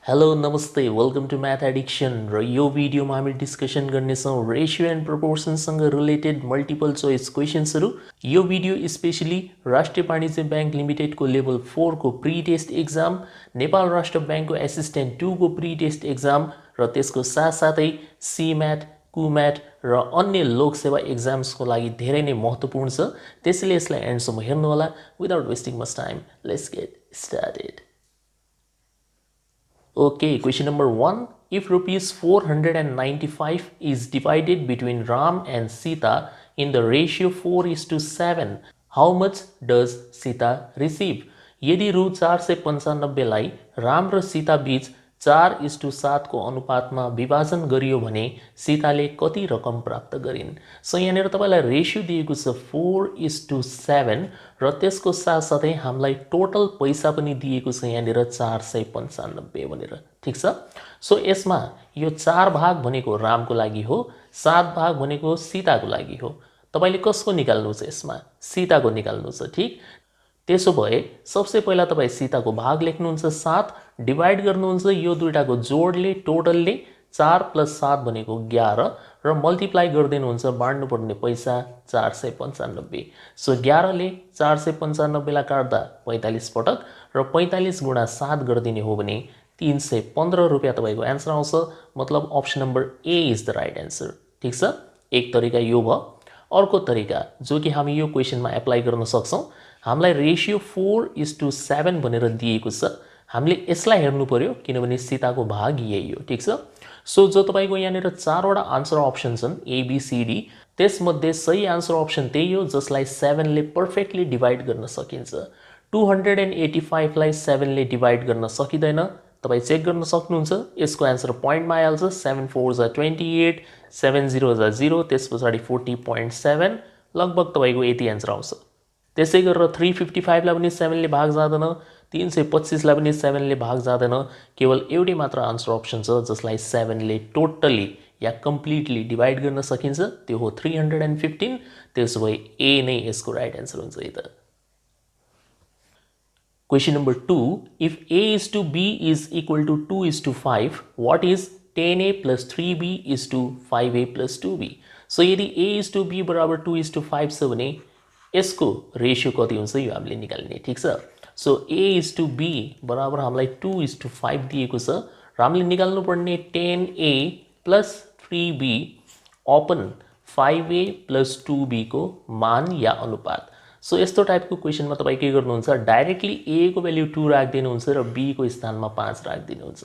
Hello नमस्ते welcome to math addiction र यो भिडियोमा हामी डिस्कसन गर्नेछौँ रेसियो एन्ड प्रोपोर्सनसँग रिलेटेड मल्टिपल चोइस क्वेसन्सहरू। यो भिडियो स्पेशली राष्ट्रिय वाणिज्य ब्याङ्क लिमिटेडको लेभल 4 को प्री टेस्ट एक्जाम, नेपाल राष्ट्र ब्याङ्कको एसिस्टेन्ट 2 को प्री टेस्ट एक्जाम र त्यसको साथसाथै सीम्याट, कुम्याट र अन्य लोकसेवा एक्जाम्सको लागि धेरै नै महत्त्वपूर्ण छ। त्यसैले यसलाई एन्डसम्म हेर्नुहोला। Without wasting much time, let's get started. Okay, question number 1. If rupees 495 is divided between Ram and Sita in the ratio 4:7, how much does Sita receive? यदि रु 495 लाई राम र सीता बीच 4:7 को अनुपातमा विभाजन गरियो भने सीताले कति रकम प्राप्त गरिन्? सो यहाँनिर तपाईलाई रेशियो दिएको छ 4:7 र त्यसको साथसाथै हामीलाई टोटल पैसा पनि दिएको छ यहाँनिर 495 भनेर। ठीक छ। सो यसमा यो 4 भाग भनेको रामको लागि हो, 7 भाग भनेको सीताको लागि हो। तपाईले कसको निकाल्नु छ? यसमा सीताको निकाल्नु छ। ठीक। त्यसो भए सबसे पहिला तपाई सीताको भाग लेख्नुहुन्छ 7, डिवाइड गर्नुहुन्छ यो दुईटाको जोडले टोटलले 4 + 7 भनेको 11 र मल्टिप्लाई गर्दिनुहुन्छ बाँड्नु पर्ने पैसा 495। सो 11 ले 495 लाई काट्दा 45 पटक र 45 × 7 गर्दिने हो भने 315 रुपैयाँ तपाईको आन्सर आउँछ। मतलब option number A is the right answer. ठीक छ। एक तरिका यो भयो। अर्को तरिका जो कि हामी यो क्वेशनमा एप्लाई गर्न सक्छौं, हामीलाई रेशियो 4:7 भनेर दिएको छ। हामीले यसलाई हेर्नु पर्यो किनभने सीताको भाग यही हो। ठीक छ। सो जो तपाईको यहाँनिर 4 वटा आन्सर अप्सन छन् ए बी सी डी, त्यसमध्ये सही आन्सर अप्सन त्यही हो जसलाई 7 ले पर्फेक्टली डिवाइड गर्न सकिन्छ। 285 लाई 7 ले डिवाइड गर्न सकिदैन। तपाई चेक गर्न सक्नुहुन्छ। यसको आन्सर पोइन्टमा आइहाल्छ। 7 4 जा 28, 7 0 जा 0, त्यसपछि 40.7 लगभग तपाईको यति आन्सर आउँछ। त्यसै गरेर 355 लाई पनि 7 ले भाग जाँदैन, 325 लाई पनि 7 ले भाग जाँदैन। केवल एउटै मात्र आन्सर अप्सन छ जसलाई 7 ले टोटली या कम्प्लिटली डिवाइड गर्न सकिन्छ, त्यो हो 315। त्यसो भए ए नै यसको राइट आन्सर हुन्छ है त। Question number 2. If A is to B is equal to 2:5, what is 10A plus 3B is to 5A plus 2B? So यदि A is to B बराबर 2:5 छ भने यसको रेशियो कति हुन्छ यो हामीले निकाल्ने। ठीक छ। So A is to B बराबर हामीलाई 2:5 दिएको छ र हामीले निकाल्नु पर्ने 10A plus 3B upon 5A plus 2B को मान या अनुपात। सो यस्तो टाइपको क्वेशनमा तपाई के गर्नुहुन्छ, डाइरेक्टली ए को भ्यालु 2 राख्दिनुहुन्छ र बी को स्थानमा 5 राख्दिनुहुन्छ।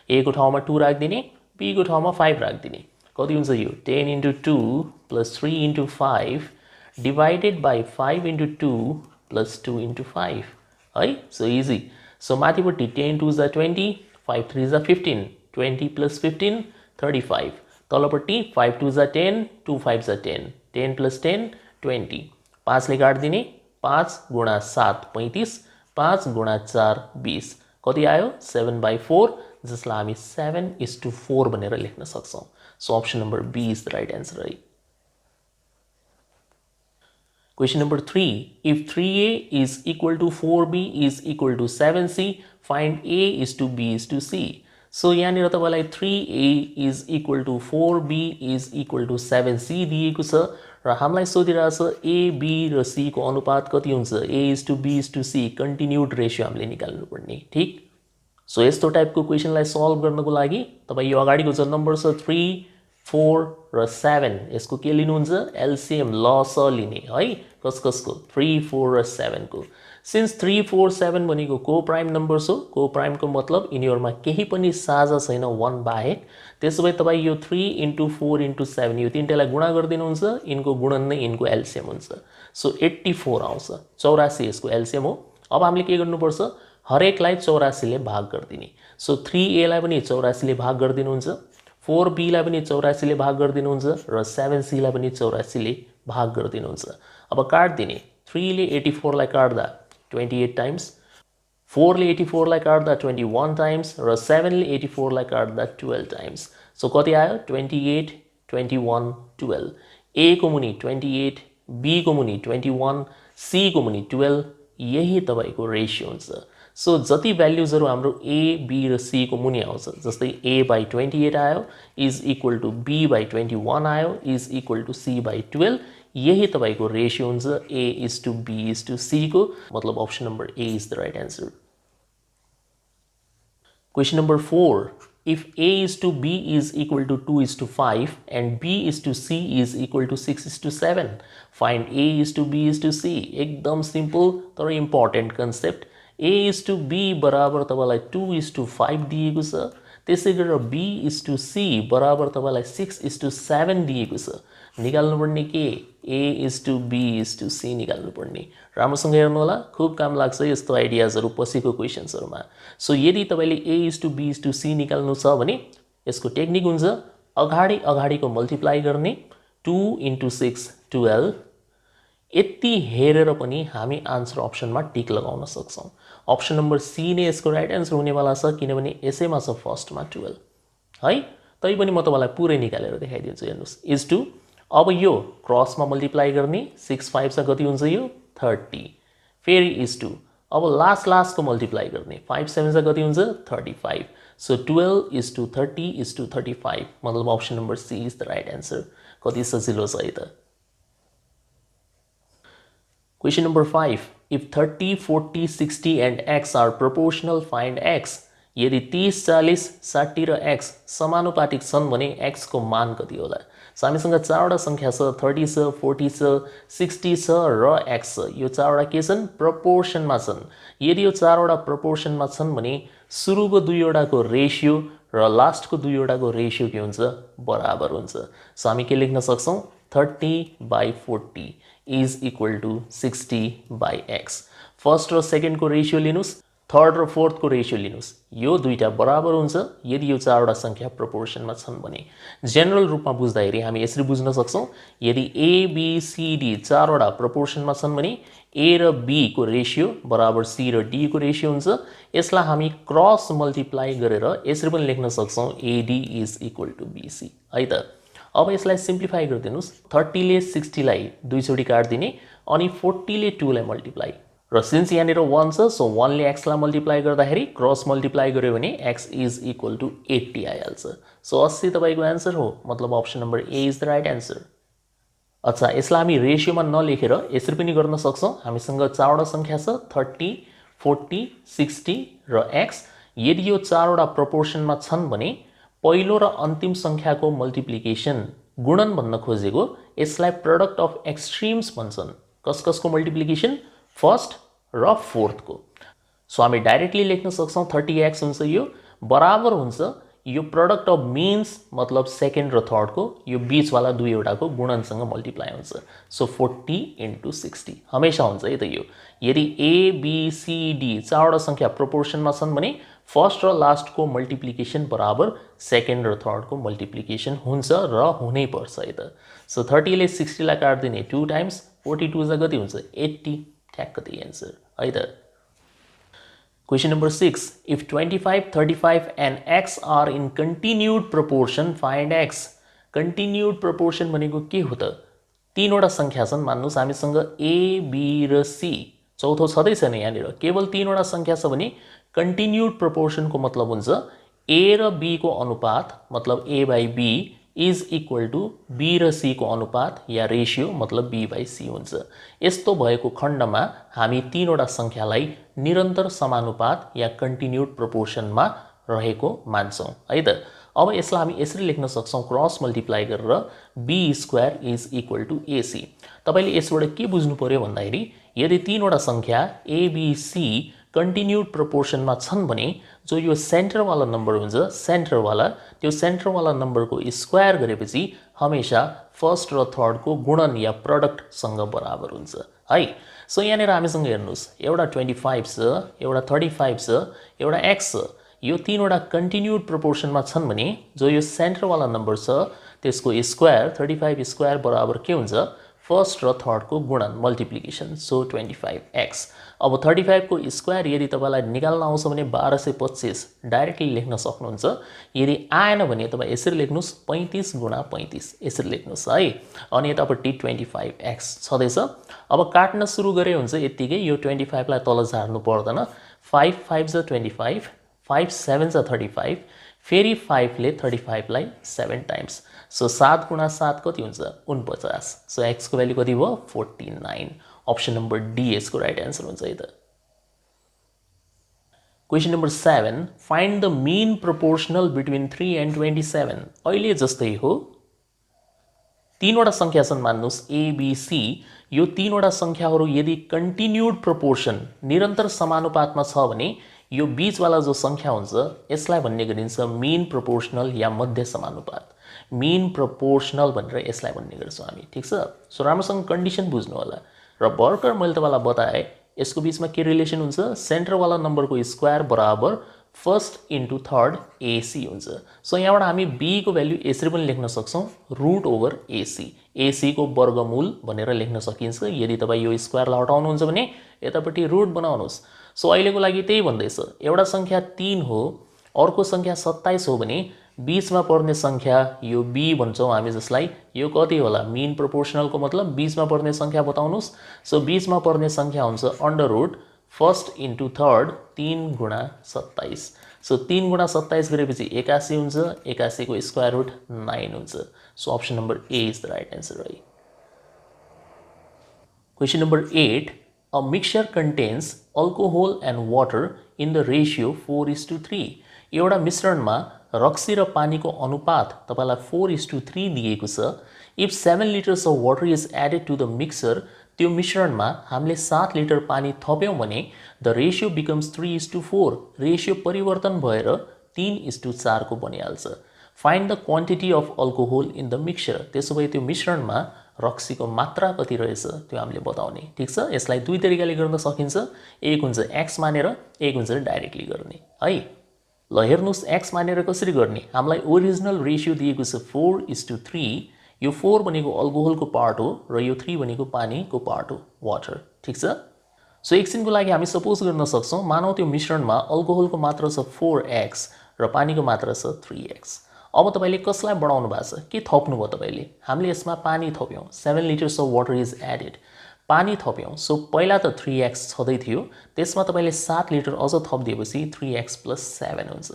ए को ठाउँमा 2 राख्दिने, बी को ठाउँमा 5 राख्दिने। कति हुन्छ यो? 10 × 2 + 3 × 5 डिवाइडेड बाइ 5 × 2 + 2 × 5 है। So easy. सो माथिपट्टि 10 2 जा 20, 5 3 जा 15, 20 + 15 35। तलपट्टि 5 2 जा 10, 2 5 जा 10, 10 + 10 20। 5 ले काट्दिने, 5 × 7 35, 5 × 4 20। कति आयो? 7/4 जसलाई हामी 7:4 भनेर लेख्न सक्छौं। So option number B is the right answer है। Question number 3. If 3A is equal to 4B is equal to 7C, find A is to B is to C. So यहाँनिर तपाईलाई 3A is equal to 4B is equal to 7C दिएको छ र हामीलाई सोधिरहेछ A, B र C को अनुपात कति हुन्छ? A is to B is to C continued ratio हामीले निकाल्नु पर्ने। ठीक। सो यस्तो टाइपको क्वेशनलाई सल्भ गर्नको लागि तपाई यो अगाडिको जुन नम्बर छ 3 4 र 7 यसको के लिनुहुन्छ? एलसीएम लस लिने है। कसको? 3 4 र 7 को। सिन्स 3 4 7 भनेको को प्राइम नम्बर्स हो, को प्राइमको मतलब यिनीहरुमा केही पनि साझा छैन 1 बाहेक। त्यसो भए तपाई यो 3 × 4 × 7 यो तीनटालाई गुणा गर्दिनुहुन्छ, यिनको गुणन नै यिनको एलसीएम हुन्छ। सो 84 आउँछ। 84 यसको एलसीएम हो। अब हामीले के गर्नुपर्छ? हरेकलाई 84 ले भाग गर्दिने। सो 3A लाई पनि 84 ले भाग गर्दिनुहुन्छ, 4B लाई पनि 84 ले भाग गर्दिनुहुन्छ र 7C लाई पनि 84 ले भाग गर्दिनुहुन्छ। अब काट्दिने। 3 ले 84 लाई काट्दा 28 टाइम्स, 4 ले 84 लाई काट्दा 21 टाइम्स र 7 ले 84 लाई काट्दा 12 टाइम्स। सो कति आयो? 28 21 12। A को मुनि 28, B को मुनि 21, C को मुनि 12, यही तपाईको रेशियो हुन्छ। सो जति भ्याल्युजहरू हाम्रो ए बी र सी को मुनि आउँछ जस्तै a/28 आयो इज इक्वल टु b/21 आयो इज इक्वल टु c/12 यही तपाईको रेशियो हुन्छ a:b:c को मतलब option number A is the right answer Question number 4. If A is to B is equal to 2 is to 5 and B is to C is equal to 6 is to 7, find A is to B is to C. एकदम simple तर important concept. A is to B बराबर तपाईलाई 2 is to 5 दिएको छ त्यसै गरेर B is to C बराबर तपाईलाई 6 is to 7 दिएको छ निकाल्नु पर्ने के A is to B is to C निकाल्नु पर्ने राम्रोसँग हेर्नु होला खूब काम लाग्छ यस्तो आइडियाजहरु पछिको क्वेशन्सहरुमा सो यदि तपाईले A is to B is to C निकाल्नु छ भने यसको टेक्निक हुन्छ अगाडिको मल्टिप्लाई गर्ने 2 into 6 12 यति हेरेर पनि हामी आन्सर अप्सनमा टिक लगाउन सक्छौं अप्सन नम्बर सी नै यसको राइट आन्सर हुनेवाला छ किनभने यसैमा छ फर्स्टमा 12 है तै पनि म तपाईलाई पुरै निकालेर देखाइदिन्छु हेर्नुस् इज टु अब यो क्रसमा मल्टिप्लाई गर्ने 6 5 सा कति हुन्छ यो 30 फेरि इज टु अब लास्ट को मल्टिप्लाई गर्ने 5 7 सा कति हुन्छ 35 so 12 is to 30 is to 35 मतलब option number C is the right answer कति सजिलो छ है त Question number 5. If 30, 40, 60 and x are proportional, find x. यदि 30, 40, 60 र x समानुपातिक छन् भने x को मान कति होला? हामीसँग चारवटा संख्या छ 30 छ 40 छ 60 छ र x छ यो चारवटा के छन् प्रपोर्सनमा छन् यदि यो चारवटा प्रपोर्सनमा छन् भने सुरुको दुईवटाको रेशियो र लास्टको दुईवटाको रेशियो के हुन्छ बराबर हुन्छ सो हामी के लेख्न सक्छौं 30/40 is equal to 60/x first र सेकेन्ड को रेशियो लिनुस् थर्ड र फोर्थ को रेशियो लिनुस् यो दुईटा बराबर हुन्छ यदि यो चारवटा संख्या प्रोपोर्सनमा छन् भने जनरल रूपमा बुझ्दाखेरि हामी यसरी बुझ्न सक्छौं यदि a b c d चारवटा प्रोपोर्सनमा छन् भने a र b को रेशियो बराबर c र d को रेशियो हुन्छ यसलाई हामी क्रस मल्टिप्लाई गरेर यसरी पनि लेख्न सक्छौं ad is equal to bc है त अब यसलाई सिम्प्लिफाई गरिदिनुस् 30 ले 60 लाई दुई चोटी काट्दिने अनि 40 ले 2 लाई मल्टिप्लाई र सिन्स यहाँनिर 1 छ सो 1 ले x लाई मल्टिप्लाई गर्दाखेरि क्रस मल्टिप्लाई गर्यो भने x इज इक्वल टु 80 आइहाल्छ सो 80 तपाईको आन्सर हो मतलब option number A is the right answer अच्छा यसलाई हामी रेशियोमा नलेखेर यसरी पनि गर्न सक्छौं हामीसँग चारवटा संख्या छ 30 40 60 र x यदि यो चारवटा प्रोपोर्सनमा छन् भने पहिलो र अन्तिम संख्याको मल्टिप्लिकेसन गुणन भन्न खोजेको यसलाई प्रोडक्ट अफ एक्सट्रिम्स भन्छन् कसको मल्टिप्लिकेसन फर्स्ट र फोर्थ को सो हामी डाइरेक्टली लेख्न सक्छौं 30x हुन्छ यो बराबर हुन्छ यो प्रोडक्ट अफ मीन्स मतलब सेकेन्ड र थर्ड को यो बीच वाला दुईवटाको गुणनसँग मल्टिप्लाई हुन्छ सो 40 into 60 हमेशा हुन्छ है त यो यदि a b c d चारवटा संख्या प्रोपोर्सनमा छन् भने फर्स्ट र लास्ट को मल्टिप्लिकेसन बराबर सेकेन्ड र थर्ड को मल्टिप्लिकेसन हुन्छ र हुनै पर्छ है त सो 30 ले 60 लाई काट्दिने 2 टाइम्स 42 जा कति हुन्छ 80 ठ्याक्क त्यही आन्सर है त Question number 6. If 25, 35 and x are in continued proportion, find x. Continued proportion भनेको के हो त? तीनवटा संख्या छन् मान्नुस् हामीसँग a, b र c. चौथो छदै छैन यहाँनिर केवल तीनवटा संख्या छ भने continued proportion को मतलब हुन्छ a र b को अनुपात मतलब a/b is equal to b र c को अनुपात या रेशियो मतलब b/c हुन्छ यस्तो भएको खण्डमा हामी तीनवटा संख्यालाई निरन्तर समानुपात या कन्टिन्युड प्रोपोर्सनमा रहेको मान्छौं है त अब यसलाई हामी यसरी लेख्न सक्छौं क्रस मल्टिप्लाई गरेर b² is equal to ac तपाईले यसबाट के बुझ्नु पर्यो भन्दाखेरि यदि तीनवटा संख्या a b c कन्टिन्युड प्रोपोर्सनमा छन् भने जो यो सेन्टर वाला नम्बर हुन्छ सेन्टर वाला त्यो सेन्टर वाला नम्बरको स्क्वायर गरेपछि हमेशा फर्स्ट र थर्ड को गुणन या प्रोडक्ट सँग बराबर हुन्छ है सो यहाँनिर हामीसँग हेर्नुस् एउटा 25 छ एउटा 35 छ एउटा x छ यो तीनवटा कन्टिन्युड प्रोपोर्सनमा छन् भने जो यो सेन्टर वाला नम्बर छ त्यसको स्क्वायर 35 स्क्वायर बराबर के हुन्छ फर्स्ट र थर्ड को गुणन मल्टिप्लिकेसन सो 25x अब 35 को स्क्वायर यदि तपाईलाई निकाल्न आउँछ भने 1225 डाइरेक्टली लेख्न सक्नुहुन्छ यदि आएन भने तपाई यसरी लेख्नुस् 35 गुणा 35 यसरी लेख्नुस् है अनि यतापट्टि 25x छदैछ अब काट्न सुरु गरे हुन्छ यतिकै यो 25 लाई तल झार्नु पर्दैन 5 5 जा 25, 5 7 जा 35, फेरि 5 ले 35 लाई 7 टाइम्स। सो 7 गुणा 7 कति हुन्छ 49। सो x को भ्यालु कति भयो 49। अप्सन नम्बर डी यसको राइट आन्सर हुन्छ है त। Question number 7, find the mean proportional between 3 and 27। अहिले जस्तै हो, तीनवटा संख्या छन् मान्नुस् एबीसी। यो तीनवटा संख्याहरू यदि कन्टिन्युड प्रोपोर्सन निरन्तर समानुपातमा छ भने यो बीचवाला जो संख्या हुन्छ यसलाई भन्ने गरिन्छ मीन प्रोपोर्सनल या मध्य समानुपात। मीन प्रोपोर्सनल भनेर यसलाई भन्ने गर्छौँ हामी, ठीक छ। सो राम्रोसँग कन्डिसन बुझ्नु होला। र भर्खर मैले तपाईँलाई बताएँ यसको बीचमा के रिलेसन हुन्छ, सेन्टरवाला नम्बरको स्क्वायर बराबर फर्स्ट इन्टु थर्ड एसी हुन्छ। सो यहाँबाट हामी बी को भ्यालु यसरी पनि लेख्न सक्छौँ रुट ओभर एसी। एसी को वर्गमूल भनेर लेख्न सकिन्छ। यदि तपाईँ यो स्क्वायरलाई हटाउनुहुन्छ भने यतापट्टि रुट बनाउनुहोस्। सो अहिलेको लागि त्यही भन्दैछ, एउटा संख्या 3 हो, अर्को संख्या 27 हो भने बीचमा पर्ने संख्या यो बी भन्छौँ हामी, जसलाई यो कति होला मीन प्रोपोर्सनलको मतलब बीचमा पर्ने संख्या बताउनुहोस्। सो बीचमा पर्ने संख्या हुन्छ under root first into third 3 गुणा 27। सो 3 गुणा 27 गरेपछि 81 हुन्छ, 81 को स्क्वायर रुट 9 हुन्छ। So option number A is the right answer है। Question number 8, a mixture contains alcohol and water in the ratio 4:3। एउटा मिश्रणमा रक्सी र पानीको अनुपात तपाईलाई 4:3 दिएको छ। If 7 litres of water is added to the mixer, त्यो मिश्रणमा हामीले 7 लिटर पानी थप्यौँ भने द रेसियो बिकम्स 3:4। रेसियो परिवर्तन भएर 3:4 को बनिहाल्छ। Find the quantity of alcohol in the mixture. त्यसो भए त्यो मिश्रणमा रक्सीको मात्रा कति रहेछ त्यो हामीले बताउने, ठीक छ। यसलाई दुई तरिकाले गर्न सकिन्छ। एक हुन्छ एक्स मानेर, एक हुन्छ डाइरेक्टली गर्ने है। ल हेर्नुस् एक्स मानेर कसरी गर्ने, हामीलाई ओरिजिनल रेसियो दिएको छ 4:3। यो 4 भनेको अल्कोहोलको पार्ट हो र यो 3 भनेको पानीको पार्ट हो, वाटर, ठीक छ। सो एकछिनको लागि हामी सपोज गर्न सक्छौँ, मानौ त्यो मिश्रणमा अल्कोहोलको मात्रा छ 4x र पानीको मात्रा छ 3x। अब तपाईँले कसलाई बढाउनु भएको छ, के थप्नु भयो तपाईँले, हामीले यसमा पानी थप्यौँ, 7 litres of water is added, पानी थप्यौँ। सो पहिला त 3x छँदै थियो, त्यसमा तपाईँले 7 लिटर अझ थपिदिएपछि 3x + 7 हुन्छ।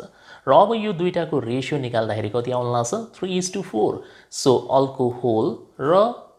र अब यो दुईटाको रेसियो निकाल्दाखेरि कति आउला छ 3:4। सो अल्कोहोल र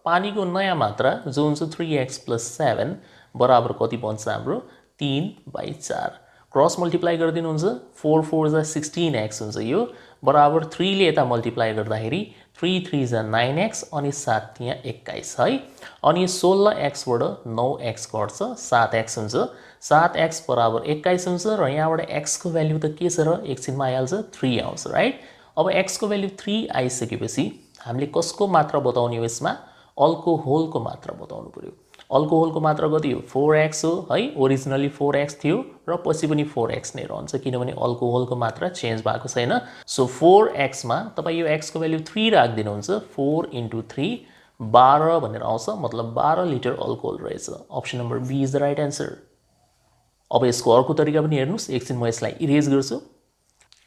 पानीको नयाँ मात्रा जो हुन्छ 3x + 7 बराबर कति बन्छ हाम्रो 3/4। क्रस मल्टिप्लाई गरिदिनुहुन्छ, 4 4 जा 16x हुन्छ यो, बराबर 3 ले यता मल्टिप्लाई गर्दाखेरि 3 3 जा 9x अनि 7 यहाँ 21 है। अनि 16x बाट 9x घट्छ 7x हुन्छ, 7x बराबर 21 हुन्छ र यहाँबाट x को भ्यालु त के छ र एकछिनमा आइहाल्छ 3 आउँछ, राइट। अब x को भ्यालु 3 आइसकेपछि हामीले कसको मात्रा बताउने हो, यसमा अल्कोहोलको मात्रा बताउनु पर्यो। अल्कोहोलको मात्रा कति हो 4x हो है, ओरिजिनली 4x थियो र पछि पनि 4x नै रहन्छ किनभने अल्कोहोलको मात्रा चेन्ज भएको छैन। सो 4x मा तपाईँ यो x को भ्यालु 3 राखिदिनुहुन्छ, 4 × 3 12 भनेर आउँछ, मतलब 12 लिटर अल्कोहोल रहेछ। Option number B is the right answer. अब यसको अर्को तरिका पनि हेर्नुस्, एकछिन म यसलाई इरेज गर्छु।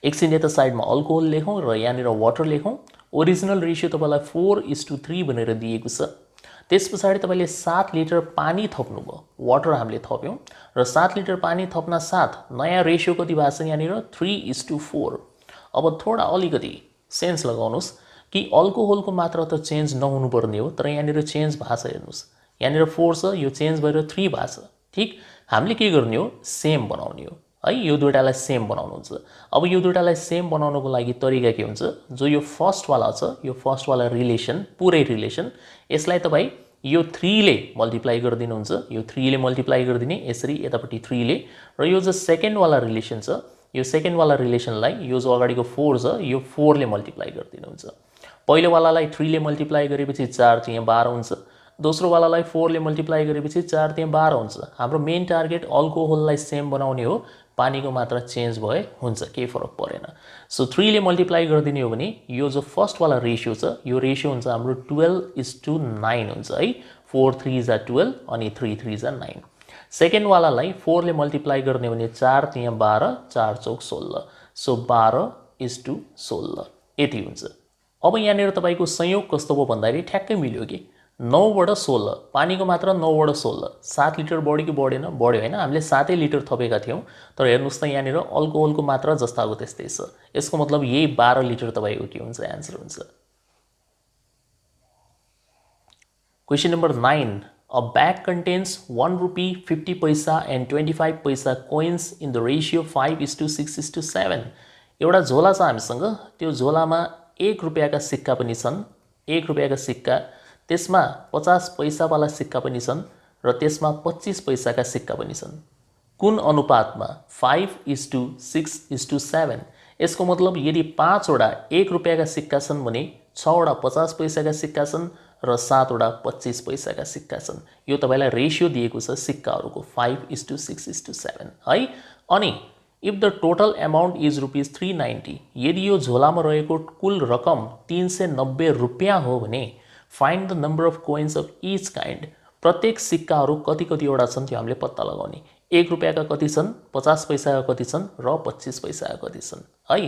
एकछिन यता साइडमा अल्कोहोल लेखौँ र यहाँनिर वाटर लेखौँ। ओरिजिनल रेसियो तपाईँलाई 4:3 भनेर दिएको छ। त्यस पछाडि तपाईँले 7 लिटर पानी थप्नुभयो, वाटर हामीले थप्यौँ र 7 लिटर पानी थप्न साथ नयाँ रेसियो कति भएको छ यहाँनिर 3:4। अब थोडा अलिकति सेन्स लगाउनुहोस् कि अल्कोहोलको मात्रा त चेन्ज नहुनुपर्ने हो, तर यहाँनिर चेन्ज भएको छ। हेर्नुहोस् यहाँनिर 4 छ, यो चेन्ज भएर 3 भएको छ, ठिक। हामीले के गर्ने हो, सेम बनाउने हो है, यो दुईटालाई सेम बनाउनुहुन्छ। अब यो दुईटालाई सेम बनाउनको लागि तरिका के हुन्छ, जो यो फर्स्टवाला छ, यो फर्स्टवाला रिलेसन, पुरै रिलेसन, यसलाई तपाईँ यो 3 ले मल्टिप्लाई गरिदिनुहुन्छ, यो 3 ले मल्टिप्लाई गरिदिने यसरी यतापट्टि 3 ले, र यो जो सेकेन्डवाला रिलेसन छ, यो सेकेन्डवाला रिलेसनलाई यो जो अगाडिको 4 छ यो 4 ले मल्टिप्लाई गरिदिनुहुन्छ। पहिलोवालालाई 3 ले मल्टिप्लाई गरेपछि 4 चाहिँ 12 हुन्छ, दोस्रोवालालाई 4 ले मल्टिप्लाई गरेपछि 4 त्यहाँ 12 हुन्छ। हाम्रो मेन टार्गेट अल्कोहोललाई सेम बनाउने हो, पानीको मात्रा चेन्ज भए हुन्छ, केही फरक परेन। सो 3 ले मल्टिप्लाई गरिदिने हो भने यो जो फर्स्टवाला रेसियो छ यो रेसियो हुन्छ हाम्रो 12:9 हुन्छ है, 4 3 जा 12 अनि 3 3 जा 9। सेकेन्डवालालाई 4 ले मल्टिप्लाई गर्ने भने 4 त्यहाँ 12, 4 चौक 16, सो 12:16 यति हुन्छ। अब यहाँनिर तपाईँको संयोग कस्तो भयो भन्दाखेरि ठ्याक्कै मिल्यो कि 9 बाट 16 पानीको मात्रा 9 बाट 16 7 लिटर बढ्यो कि बढेन बढ्यो हैन हामीले 7 लिटर थपेका थियौं तर हेर्नुस् त यहाँनिर अल्कोहलको मात्रा जस्ताको त्यस्तै छ यसको मतलब यही 12 लिटर तपाईको के हुन्छ आन्सर हुन्छ Question number 9. A bag contains 1 rupee, 50 paisa and 25 paisa coins in the ratio 5:6:7. एउटा झोला छ हामीसँग त्यो झोलामा 1 रुपैयाँका सिक्का पनि छन् 1 रुपैयाँका सिक्का त्यसमा 50 पैसावाला सिक्का पनि छन् र त्यसमा 25 पैसाका सिक्का पनि छन् कुन अनुपातमा 5:6:7 यसको मतलब यदि 5 वटा 1 रुपैयाँका सिक्का छन् भने 6 वटा 50 पैसाका सिक्का छन् र 7 वटा 25 पैसाका सिक्का छन् यो तपाईलाई रेशियो दिएको छ सिक्काहरुको 5:6:7 है अनि if the total amount is rupees 390 यदि यो झोलामा रहेको कुल रकम 390 रुपैयाँ हो भने find the number of coins of each kind प्रत्येक सिक्काहरु कति कतिवटा छन् त्यो हामीले पत्ता लगाउने 1 रुपैयाँका कति छन् 50 पैसाका कति छन् र 25 पैसाका कति छन् है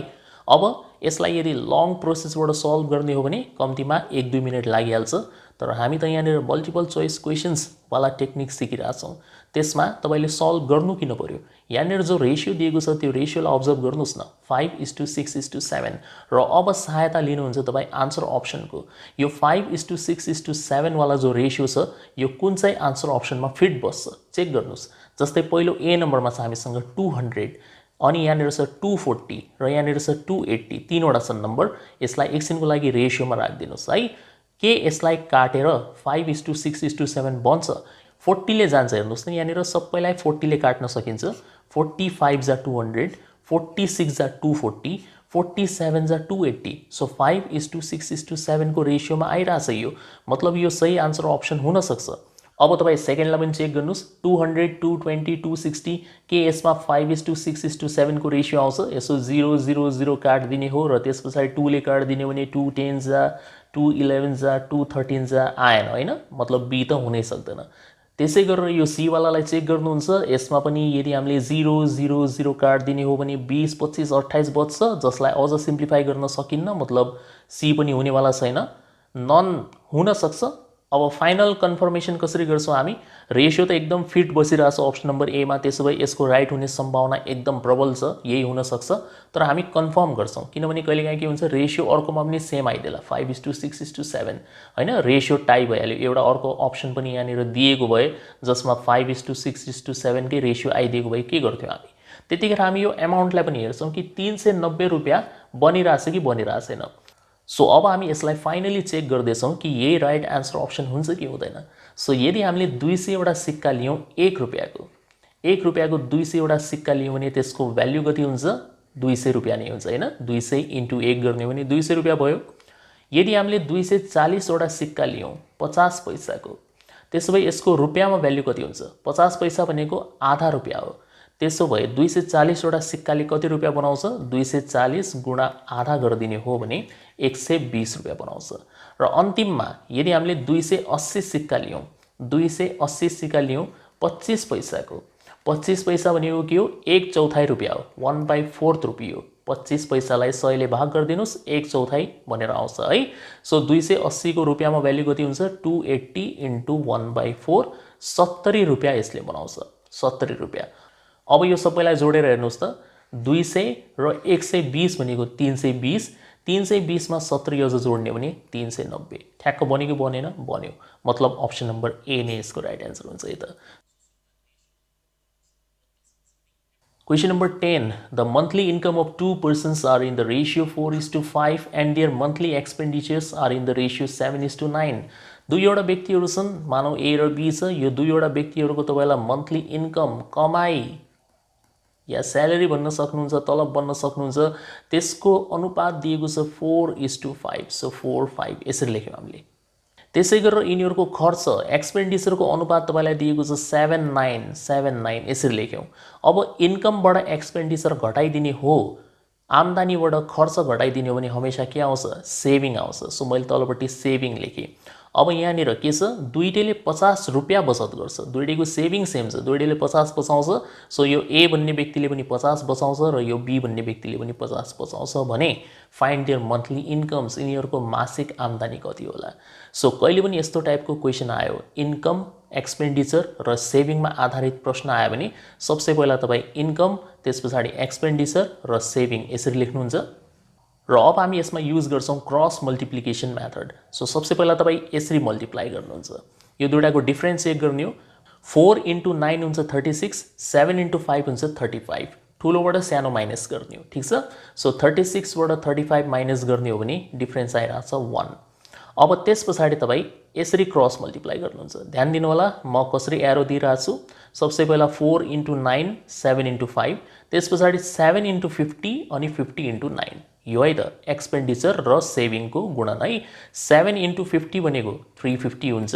अब यसलाई यदि लङ प्रोसेसबाट सल्भ गर्ने हो भने कम्तिमा 1-2 मिनेट लागिहाल्छ तर हामी त यहाँनिर मल्टिपल चोइस क्वेशन्स वाला टेक्निक सिकिरहेका छौं त्यसमा तपाईले सल्भ गर्नु किन पर्यो यहाँनिर जो रेशियो दिएको छ त्यो रेशियोलाई अब्जर्भ गर्नुस् न 5:6:7 र अब सहायता लिनुहुन्छ तपाई आन्सर अप्सनको यो 5:6:7 वाला जो रेशियो छ यो कुन चाहिँ आन्सर अप्सनमा फिट बस्छ चेक गर्नुस् जस्तै पहिलो ए नम्बरमा छ हामीसँग 200 अनि यहाँनिर छ 240 र यहाँनिर छ 280 तीनवटा छन् नम्बर यसलाई एकछिनको लागि रेशियोमा राखिदिनुस् है के यसलाई काटेर 5:6:7 बन्छ 40 ले जान्छ हेर्नुस् न यहाँनिर सबैलाई 40 ले काट्न सकिन्छ 45 जा 200 46 जा 240 47 जा 280 सो 5:6:7 को रेशियोमा आइराछ यो मतलब यो सही आन्सर अप्सन हुन सक्छ अब तपाई सेकेन्डलाई पनि चेक गर्नुस् 200 220 260 के यसमा 5:6:7 को रेशियो आउँछ यसो 0 0 0 काट दिने हो र त्यसपछि 2 ले काट दिने भने 2 10 जा 2 11 जा 2 13 जा आएन हैन मतलब बी त हुनै सक्दैन त्यसै गरेर यो सी वालालाई चेक गर्नुहुन्छ यसमा पनि यदि हामीले 0 0 0 काट दिने हो भने 20 25 28 बच्छ जसलाई अझ सिम्प्लिफाई गर्न सकिन्न मतलब सी पनि हुने वाला छैन नन हुन सक्छ अब फाइनल कन्फर्मेसन कसरी गर्छौं हामी रेशियो त एकदम फिट बसिरहेछ अप्सन नम्बर ए मा त्यसोभए यसको राइट हुने सम्भावना एकदम प्रबल छ यही हुन सक्छ तर हामी कन्फर्म गर्छौं किनभने कहिलेकाहीँ के हुन्छ रेशियो अर्कोमा पनि सेम आइदेला 5:6:7 हैन रेशियो टाइ भइहाल्यो एउटा अर्को अप्सन पनि यहाँनिर दिएको भए जसमा 5:6:7 कै रेशियो आइदिएको भए के गर्थ्यौ हामी त्यतिखेर हामी यो अमाउन्टलाई पनि हेर्छौं कि 390 रुपैयाँ बनिराछ कि बनिराछ छैन सो अब हामी यसलाई फाइनली चेक गर्दै छौं कि यही राइट आन्सर अप्सन हुन्छ कि हुँदैन सो यदि हामीले 200 वटा सिक्का लियौं 1 रुपैयाँको 1 रुपैयाँको 200 वटा सिक्का लियौं भने त्यसको भ्यालु कति हुन्छ 200 रुपैयाँ नै हुन्छ हैन 200 * 1 गर्ने भने 200 रुपैयाँ भयो यदि हामीले 240 वटा सिक्का लियौं 50 पैसाको त्यसोभए यसको रुपैयाँमा भ्यालु कति हुन्छ 50 पैसा भनेको आधा रुपैयाँ हो त्यसो भए 240 वटा सिक्काले कति रुपैयाँ बनाउँछ 240 गुणा आधा गरिदिने हो भने 120 रुपैयाँ बनाउँछ र अन्तिममा यदि हामीले 280 सिक्का लियौं 280 सिक्का लियौं 25 पैसाको 25 पैसा भनेको के हो 1/4 रुपैयाँ हो 1/4 रुपैयाँ हो 25 पैसालाई 100 ले भाग गरिदिनुस् 1/4 भनेर आउँछ है सो 280 को रुपैयाँमा भ्यालु कति हुन्छ 280 * 1/4 70 रुपैयाँ यसले बनाउँछ 70 रुपैयाँ अब यो सबैलाई जोडेर हेर्नुस् त 200 र 120 भनेको 320 320 मा 70 अझ जोड्ने भने 390 ठ्याक्क बन्यो कि बनेन बन्यो मतलब अप्सन नम्बर ए नै यसको राइट आन्सर हुन्छ है त Question number 10. The monthly income of two persons are in the ratio 4:5 and their monthly expenditures are in the ratio 7:9. दुईवटा व्यक्तिहरु छन् मानौ ए र बी छ यो दुईवटा व्यक्तिहरुको तपाईलाई मन्थली इन्कम कमाई या स्यालेरी भन्न सक्नुहुन्छ तलब भन्न सक्नुहुन्छ त्यसको अनुपात दिएको छ 4:5 सो 4:5 यसरी लेख्यौ हामीले त्यसै गरेर यिनीहरुको खर्च एक्सपेन्डिचरको अनुपात तपाईलाई दिएको छ 7:9 यसरी लेख्यौ अब इन्कमबाट एक्सपेन्डिचर घटाइदिने हो आम्दानीबाट खर्च घटाइदिने हो भने हमेशा के आउँछ सेभिङ आउँछ सो मैले तलपट्टि सेभिङ लेखे अब यहाँनिर के छ दुईटैले 50 रुपैयाँ बचत गर्छ दुईटैको सेभिङ सेम छ दुईटैले 50 बचाउँछ सो यो ए भन्ने व्यक्तिले पनि 50 बचाउँछ र यो बी भन्ने व्यक्तिले पनि 50 बचाउँछ भने फाइन्ड देयर मन्थली इन्कम्स यिनीहरूको मासिक आम्दानी कति होला सो कहिले पनि यस्तो टाइपको क्वेसन आयो इन्कम एक्सपेन्डिचर र सेभिङमा आधारित प्रश्न आयो भने सबसे पहिला तपाईँ इन्कम त्यसपछाडि एक्सपेन्डिचर र सेभिङ यसरी लेख्नुहुन्छ र अब हामी यसमा युज गर्छौं क्रस मल्टिप्लिकेसन मेथड सो सबसे पहिला तपाईँ यसरी मल्टिप्लाई गर्नुहुन्छ यो दुईटाको डिफरेन्स चेक गर्ने हो 4 into 9 हुन्छ 36 7 into 5 हुन्छ 35 ठुलोबाट सानो माइनस गर्ने हो ठीक छ सो 36 बाट 35 माइनस गर्ने हो भने डिफरेन्स आइरहेछ 1 अब त्यसपछाडि तपाईँ यसरी क्रस मल्टिप्लाई गर्नुहुन्छ ध्यान दिनु होला म कसरी एरो दिइरहेको छु सबसे पहिला 4 into 9 7 into 5 त्यसपछाडि 7 into 50 अनि 50 into 9 यो है त एक्सपेन्डिचर र सेभिङको गुणन है 7 into 50 भनेको 350 हुन्छ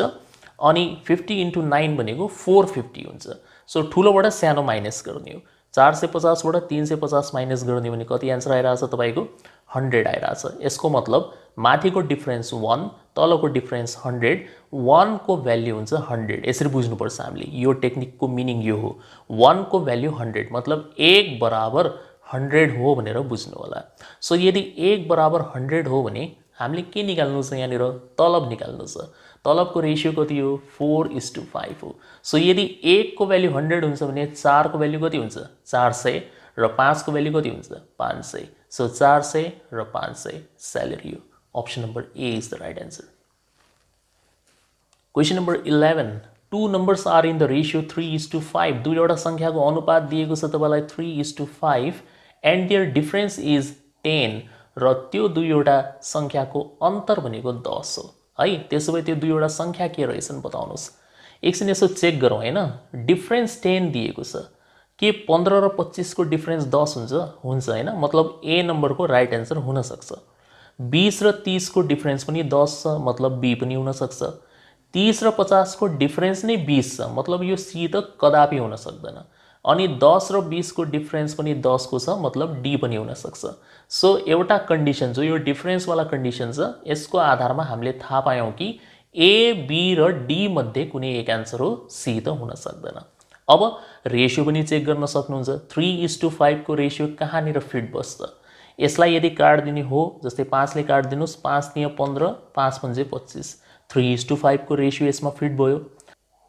अनि 50 into 9 भनेको 450 हुन्छ सो ठुलोबाट सानो माइनस गर्ने हो 450 बाट 350 माइनस गर्ने भने कति आन्सर आइरहेछ तपाईको 100 आइरहेछ यसको मतलब माथिको डिफरेन्स 1 तलको डिफरेन्स 100 1 को भ्यालु हुन्छ 100 यसरी बुझ्नुपर्छ हामीले यो टेक्निकको मिनिङ यो हो 1 को भ्यालु 100 मतलब 1 बराबर 100 हो भनेर बुझ्नु होला सो यदि 1 बराबर 100 हो भने हामीले के निकाल्नु छ यहाँनिर तलब निकाल्नु छ तलबको रेशियो कति हो 4:5 हो सो यदि 1 को भ्यालु 100 हुन्छ भने 4 को भ्यालु कति हुन्छ 400 र 5 को भ्यालु कति हुन्छ 500 सो 400 र 500 स्यालेरी हो option number A is the right answer question number 11 two numbers are in the ratio 3:5 दुईवटा संख्याको अनुपात दिएको छ तपाईलाई 3:5 and their difference is 10 र त्यो दुईवटा संख्याको अन्तर भनेको 10 हो है त्यसोभए त्यो दुईवटा संख्या के रहेछन् बताउनुस् एकछिन यसो चेक गरौँ हैन डिफरेन्स 10 दिएको छ के 15 र 25 को डिफरेन्स 10 हुन्छ हैन मतलब ए नम्बरको राइट आन्सर हुन सक्छ 20 र 30 को डिफरेन्स पनि 10 छ मतलब बी पनि हुन सक्छ 30 र 50 को डिफरेन्स नै 20 छ मतलब यो सी त कदापि हुन सक्दैन अनि 10 र 20 को डिफरेन्स पनि 10 को छ मतलब डी पनि हुन सक्छ सो एउटा कन्डिसन जो यो डिफरेन्स वाला कन्डिसन छ यसको आधारमा हामीले थाहा पायौं कि ए बी र डी मध्ये कुनै एक आन्सर हो सी त हुन सक्दैन अब रेशियो पनि चेक गर्न सक्नुहुन्छ 3:5 को रेशियो कहाँनिर फिट बस्छ यसलाई यदि काट दिने हो जस्तै 5 ले काट दिनुस् 5 तिया 15 5 पंजे 25 3:5 को रेशियो यसमा फिट भयो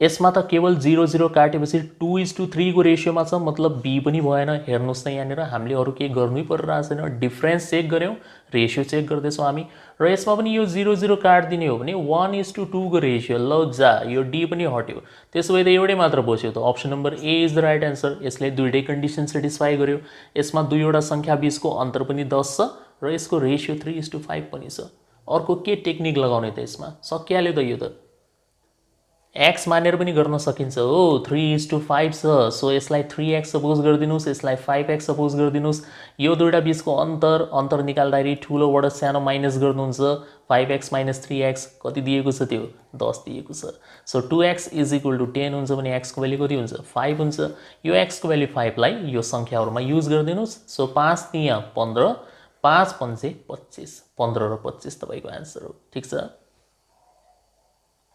यसमा त केवल 0 काटेपछि 2:3 को रेशियोमा छ मतलब बी पनि भएन हेर्नुस् त यहाँनिर हामीले अरु केही गर्नै परिरहेको छैन डिफरेन्स चेक गर्यौं रेशियो चेक गर्दैछौं हामी र यसमा पनि यो 0 काट दिने हो भने 1:2 को रेशियो ल जा यो डी पनि हट्यो त्यसोभए त एउटै मात्र बच्यो त option number A is the right answer यसले दुईटै कन्डिसन सेटिस्फाई गर्यो यसमा दुईवटा संख्या बीचको अन्तर पनि 10 छ र यसको रेशियो 3:5 पनि छ अर्को के टेक्निक लगाउने त यसमा सकिहाल्यो त यो त x मानेर पनि गर्न सकिन्छ हो 3:5 छ सो यसलाई 3x सपोज गर्दिनुस् यसलाई 5x सपोज गर्दिनुस् यो दुईटा बीचको अन्तर निकाल्दाखेरि ठुलोबाट सानो माइनस गर्नुहुन्छ 5x - 3x कति दिएको छ त्यो 10 दिएको छ सो 2x = 10 हुन्छ भने x को भ्यालु कति हुन्छ 5 हुन्छ यो x को भ्यालु 5 लाई यो संख्याहरुमा युज गर्दिनुस् सो 5 तिया 15 5 पंजे 25 15 र 25 तपाईको आन्सर हो ठीक छ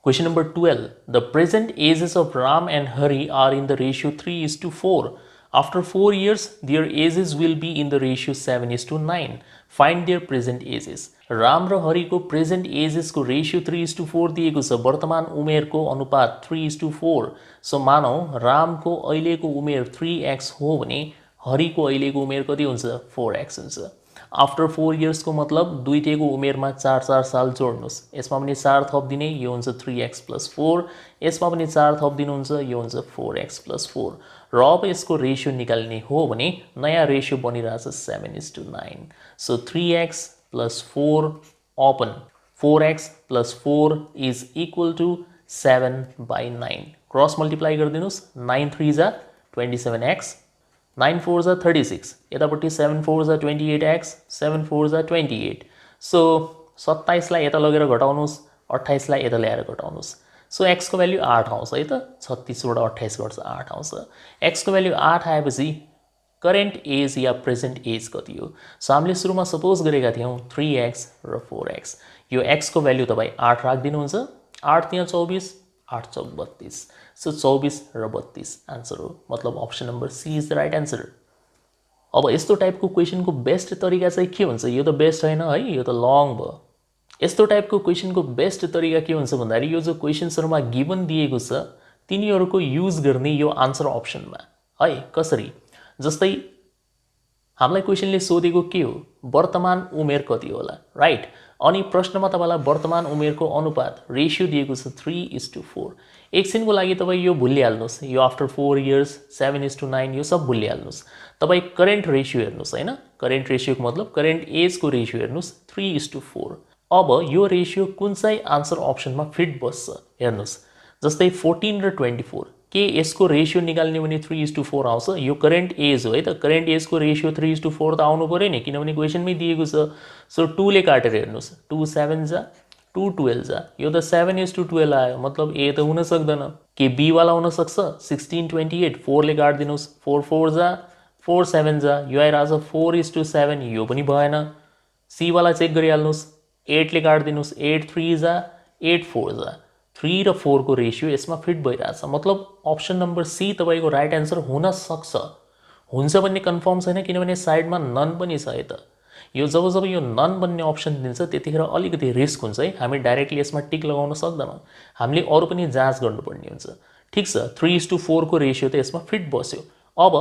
Question number 12. The present ages of Ram and Hari are in the ratio 3:4. After 4 years, their ages will be in the ratio 7:9. Find their present ages. Ram र Hari को present ages को ratio 3:4 दिएको छ वर्तमान उमेरको अनुपात 3:4. So मानौ राम को अहिलेको उमेर 3x हो भने हरि को अहिलेको उमेर कति हुन्छ 4x हुन्छ आफ्टर 4 इयर्स को मतलब दुईटैको उमेरमा 4 साल जोड्नुस् यसमा पनि 4 थप दिने यो हुन्छ 3x + 4 यसमा पनि 4 थप दिनुहुन्छ यो हुन्छ 4x + 4 र अब यसको रेशियो निकाल्ने हो भने नयाँ रेशियो बनिरहेछ 7:9 so 3x + 4 upon 4x + 4 is equal to 7/9 cross multiply गर्दिनुस् 9 3 जा 27x 9 4 जा 36 यतापट्टि 7 4 जा 28x 7 4 जा 28 सो 27 लाई यता लगेर घटाउनुस् 28 लाई यता ल्याएर घटाउनुस् सो x को भ्यालु 8 आउँछ है त 36 बाट 28 गर्छ 8 आउँछ x को भ्यालु 8 आएपछि करेन्ट एज या प्रेजेन्ट एज कति हो सो हामीले सुरुमा सपोज गरेका थियौं 3x र 4x यो x को भ्यालु तपाई 8 राख्दिनुहुन्छ 8 तिया 24, 8 चौक 32, सो 24 र 32 आन्सर हो, मतलब option number C is the right answer. अब यस्तो टाइपको क्वेसनको बेस्ट तरिका चाहिँ के हुन्छ, यो त बेस्ट होइन है, यो त लङ भयो। यस्तो टाइपको क्वेसनको बेस्ट तरिका के हुन्छ भन्दाखेरि यो जो क्वेसन्सहरुमा गिभन दिएको छ तिनीहरूको युज गर्ने यो आन्सर अप्सनमा है। कसरी, जस्तै हामीलाई क्वेसनले सोधेको के हो, वर्तमान उमेर कति होला, राइट। अनि प्रश्नमा तपाईलाई वर्तमान उमेरको अनुपात रेशियो दिएको छ 3:4। एकछिनको लागि तपाईँ यो भुलिहाल्नुहोस्, यो आफ्टर 4 इयर्स 7:9 यो सब भुलिहाल्नुहोस्। तपाईँ करेन्ट रेशियो हेर्नुहोस् हैन, करेन्ट रेशियोको मतलब करेन्ट एजको रेशियो हेर्नुहोस् 3:4। अब यो रेशियो कुन चाहिँ आन्सर अप्सनमा फिट बस्छ हेर्नुहोस्, जस्तै 14 र 24 के यसको रेशियो निकाल्ने भने 3:4 आउँछ। यो करेन्ट एज हो है त, करेन्ट एजको रेशियो 3:4 त आउनु पर्यो नि, किनभने क्वेसनमै दिएको छ। सो 2 ले काटेर हेर्नुहोस्, 2 7 जा 2 12 जा, यो त 7:12 आयो, मतलब ए त हुन सक्दैन। के बी वाला हुन सक्छ 16 28, 4 ले काट्दिनुस्, 4 4 जा 4 7 जा, यो आइरहेछ 4:7, यो पनि भएन। सी वाला चेक गरिहाल्नुहोस्, 8 ले काट्दिनुस्, 8 3 जा 8 4 जा, 3 र 4 को रेशियो यसमा फिट भइरहेछ, मतलब अप्सन नम्बर सी तपाईको राइट आन्सर हुन सक्छ। हुन्छ भन्ने कन्फर्म छैन, किनभने साइडमा नन पनि छ है त। यो जब जब यो नन भन्ने अप्सन दिन्छ त्यतिखेर अलिकति रिस्क हुन्छ है, हामी डाइरेक्टली यसमा टिक लगाउन सक्दैनौँ, हामीले अरू पनि जाँच गर्नुपर्ने हुन्छ। ठिक छ, 3:4 को रेशियो त यसमा फिट बस्यो। अब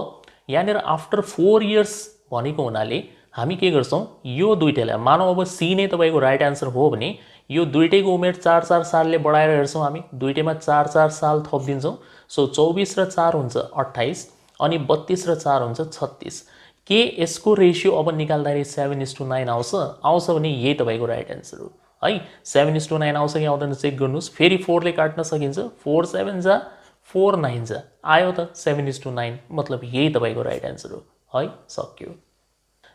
यहाँनिर आफ्टर 4 इयर्स भनेको हुनाले हामी के गर्छौँ, यो दुईटैलाई मानौ अब सी नै तपाईँको राइट आन्सर हो भने यो दुईटैको उमेर 4-4 सालले बढाएर हेर्छौँ हामी, दुईटैमा 4-4 साल थपिदिन्छौँ। सो 24 र 4 हुन्छ 28, अनि 32 र 4 हुन्छ 36। के यसको रेशियो अब निकाल्दाखेरि 7:9 आउँछ भने यही तपाईँको राइट आन्सर हो है। 7:9 आउँछ कि आउँदैन चेक गर्नुहोस्, फेरि 4 ले काट्न सकिन्छ, 4 7 जा 4 9 जा, आयो त 7:9, मतलब यही तपाईँको राइट आन्सर हो है। सक्यो।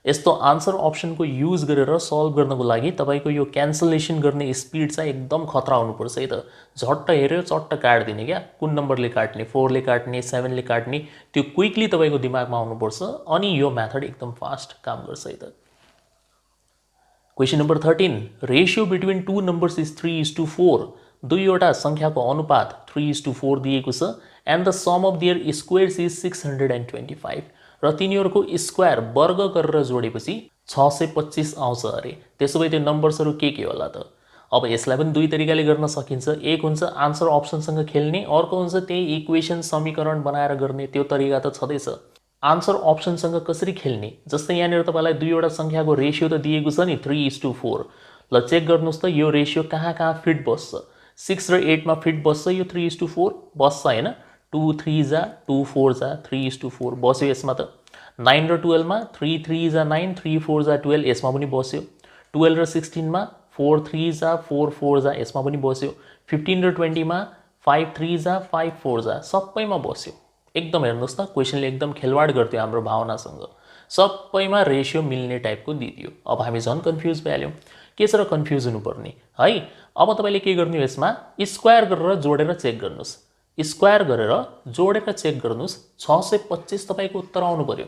यस्तो आन्सर अप्सनको युज गरेर सल्भ गर्नको लागि तपाईको यो क्यान्सलेसन गर्ने स्पिड चाहिँ एकदम खतरा हुनुपर्छ है त। झट्ट हेऱ्यो चट्ट काट्दिने क्या, कुन नम्बरले काट्ने, 4 ले काट्ने 7 ले काट्ने, त्यो क्विकली तपाईको दिमागमा आउनुपर्छ, अनि यो मेथड एकदम फास्ट काम गर्छ है त। Question number 13, ratio between two numbers is 3:4। दुईवटा संख्याको अनुपात 3:4 दिएको छ, and the sum of their squares is 625, र तिनीहरूको स्क्वायर वर्ग गरेर जोडेपछि 625 आउँछ अरे। त्यसो भए त्यो नम्बर्सहरू के होला त? अब यसलाई पनि दुई तरिकाले गर्न सकिन्छ। एक हुन्छ आन्सर अप्सनसँग खेल्ने, अर्को हुन्छ त्यही इक्वेसन समीकरण बनाएर गर्ने, त्यो तरिका त छँदैछ। आन्सर अप्सनसँग कसरी खेल्ने, जस्तै यहाँनिर तपाईँलाई दुईवटा संख्याको रेशियो त दिएको छ नि 3:4। ल चेक गर्नुहोस् त यो रेशियो कहाँ कहाँ फिट बस्छ। 6 र 8 मा फिट बस्छ यो 3:4, बस्छ हैन। 2 3 जा 2 4 जा 3:4 बस्यो यसमा त। 9 र 12 मा 3 3 जा 9 3 4 जा 12 यसमा पनि बस्यो। 12 र 16 मा 4 3 जा 4 4 जा यसमा पनि बस्यो। 15 र 20 मा 5 3 जा 5 4 जा सबैमा बस्यो। एकदम हेर्नुहोस् त, क्वेसनले एकदम खेलवाड गर्थ्यो हाम्रो भावनासँग, सबैमा रेशियो मिल्ने टाइपको दिदियो। अब हामी झन् कन्फ्युज भइहाल्यौँ, के छ र कन्फ्युज हुनुपर्ने है। अब तपाईँले के गर्नु, यसमा स्क्वायर गरेर जोडेर चेक गर्नुहोस्, स्क्वायर गरेर जोडेर चेक गर्नुहोस्, 625 तपाईँको उत्तर आउनु पर्यो।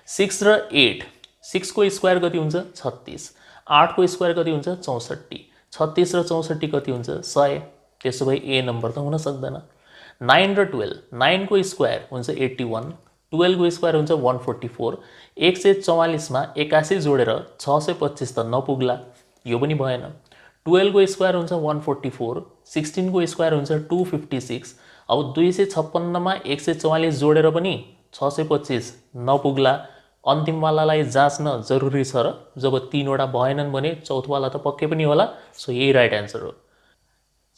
6 र 8, 6 को स्क्वायर कति हुन्छ 36, 8 को स्क्वायर कति हुन्छ 64, 36 र 64 कति हुन्छ 100, त्यसो भए ए नम्बर त हुन सक्दैन। 9 र 12, 9 को स्क्वायर हुन्छ 81, 12 को स्क्वायर हुन्छ 144, 144 मा 81 जोडेर 625 त नपुग्ला, यो पनि भएन। 12 को स्क्वायर हुन्छ 144, 16 को स्क्वायर हुन्छ 256, अब 256 मा 144 जोडेर पनि 625 नपुग्ला। अन्तिमवालालाई जाँच्न जरुरी छ र, जब तीनवटा भएनन् भने चौथोवाला त पक्कै पनि होला। सो यही राइट आन्सर हो।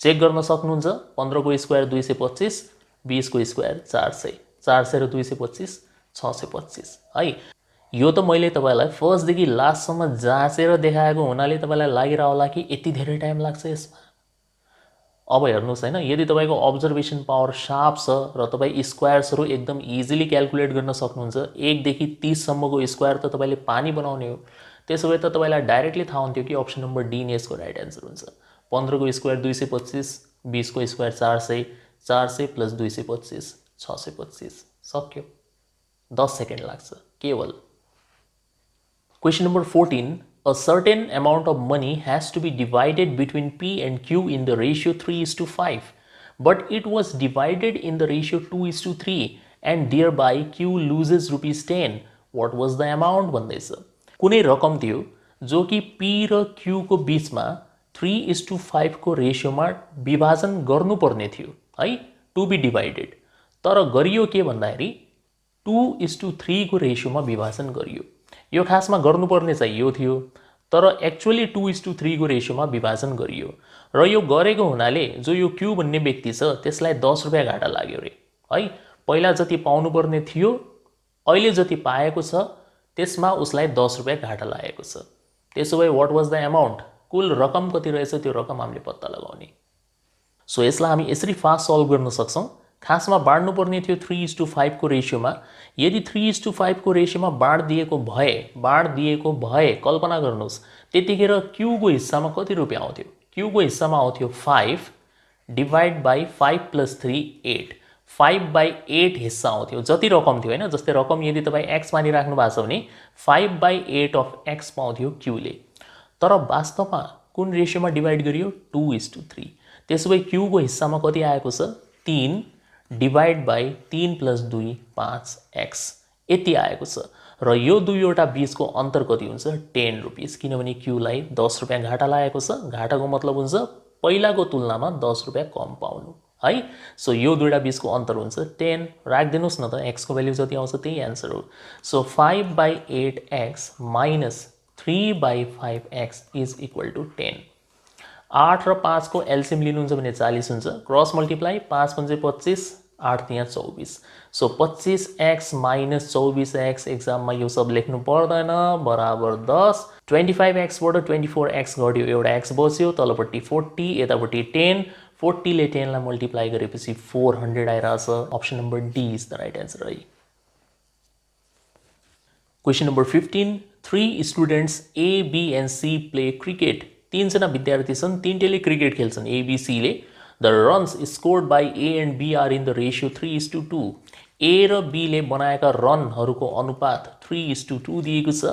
चेक गर्न सक्नुहुन्छ, 15 को स्क्वायर 225, 20 को स्क्वायर 400, 400 र 225 625 है। यो त मैले तपाईलाई फर्स्टदेखि लास्टसम्म जाँचेर देखाएको हुनाले तपाईलाई लागिरह होला कि यति धेरै टाइम लाग्छ यसमा। अब हेर्नुहोस् हैन, यदि तपाईको अब्जर्भेसन पावर शार्प छ र तपाई स्क्वायर्सहरु एकदम इजिली क्याल्कुलेट गर्न सक्नुहुन्छ, 1 देखि 30 सम्मको स्क्वायर त तपाईले पानी बनाउने हो, त्यसो भए त तपाईलाई डाइरेक्टली थाहा हुन्थ्यो कि अप्सन नम्बर डी नै यसको राइट आन्सर हुन्छ। 15 को स्क्वायर 225, 20 को स्क्वायर 400, 400 प्लस 225 625, सक्यो। 10 सेकेन्ड लाग्छ केवल। Question number 14, A certain amount of money has to be divided between P and Q in the ratio 3:5, but it was divided in the ratio 2:3 and thereby Q loses ₹10. What was the amount भन्दैछ? कुनै रकम थियो जो कि P र Q को बीचमा 3:5 को रेशियोमा विभाजन गर्नुपर्ने थियो है, टु बी डिभाइडेड, तर गरियो के भन्दाखेरि 2:3 को रेशियोमा विभाजन गरियो। यो खासमा गर्नुपर्ने चाहिँ यो थियो, तर एक्चुअली 2:3 को रेशियोमा विभाजन गरियो र यो गरेको हुनाले जो यो Q भन्ने व्यक्ति छ त्यसलाई ₹10 घाटा लाग्यो रे है। पहिला जति पाउनुपर्ने थियो अहिले जति पाएको छ त्यसमा उसलाई ₹10 घाटा लागेको छ। त्यसो भए व्हाट वाज द अमाउन्ट? कुल रकम कति रहेछ त्यो रकम हामीले पत्ता लगाउने। सो यसलाई हामी यसरी फास्ट सल्भ गर्न सक्छौं। खासमा बाँड्नुपर्ने थियो 3:5 को रेशियोमा। यदि 3:5 को रेशियोमा बाँडिदिएको भए कल्पना गर्नुहोस् त्यतिखेर Q को हिस्सामा कति रुपैयाँ आउँथ्यो? Q को हिस्सामा आउँथ्यो 5 डिवाइड बाई 5 + 3 8। 5/8 हिस्सा आउँथ्यो, जति रकम थियो हैन। जस्तै रकम यदि तपाई x मानिराख्नु भएको छ भने 5/8 अफ x पाउँथ्यो Q ले। तर वास्तवमा कुन रेशियोमा डिवाइड गरियो? 2:3। त्यसो भए Q को हिस्सामा कति आएको छ? 3 डिवाइड बाई 3 + 2 5x यति आएको छ। र यो दुईवटा बीचको अन्तर कति हुन्छ? 10 रुपीस, किनभने Q लाई ₹10 घाटा लागेको छ। घाटाको मतलब हुन्छ पहिलाको तुलनामा ₹10 कम पाउनु है। सो यो दुईटा बीचको अन्तर हुन्छ 10। राख्दिनुस् न त, x को भ्यालु जति आउँछ त्यही आन्सर हो। So 5/8x minus 3/5x is equal to 10। 8 र 5 को एलसीएम लिनुहुन्छ भने 40 हुन्छ। Cross multiply 5 × 25, 8 × 24। So 25x minus 24x एक्जाममा यो सब लेख्नु पर्दैन, बराबर 10। 25x बाट 24x घट्यो, एउटा x बच्यो, तलपट्टि 40, यतापट्टि 10। 40 ले 10 लाई मल्टिप्लाई गरेपछि 400 आइरहेछ। Option number D is the right answer है। Question number 15, 3 students A, B and C play cricket. 3 जना विद्यार्थी छन्, तीनटैले क्रिकेट खेल्छन् A, B, C ले। The runs scored by A and B are in the ratio 3:2। A र B ले बनाएका रनहरूको अनुपात 3:2 दिएको छ।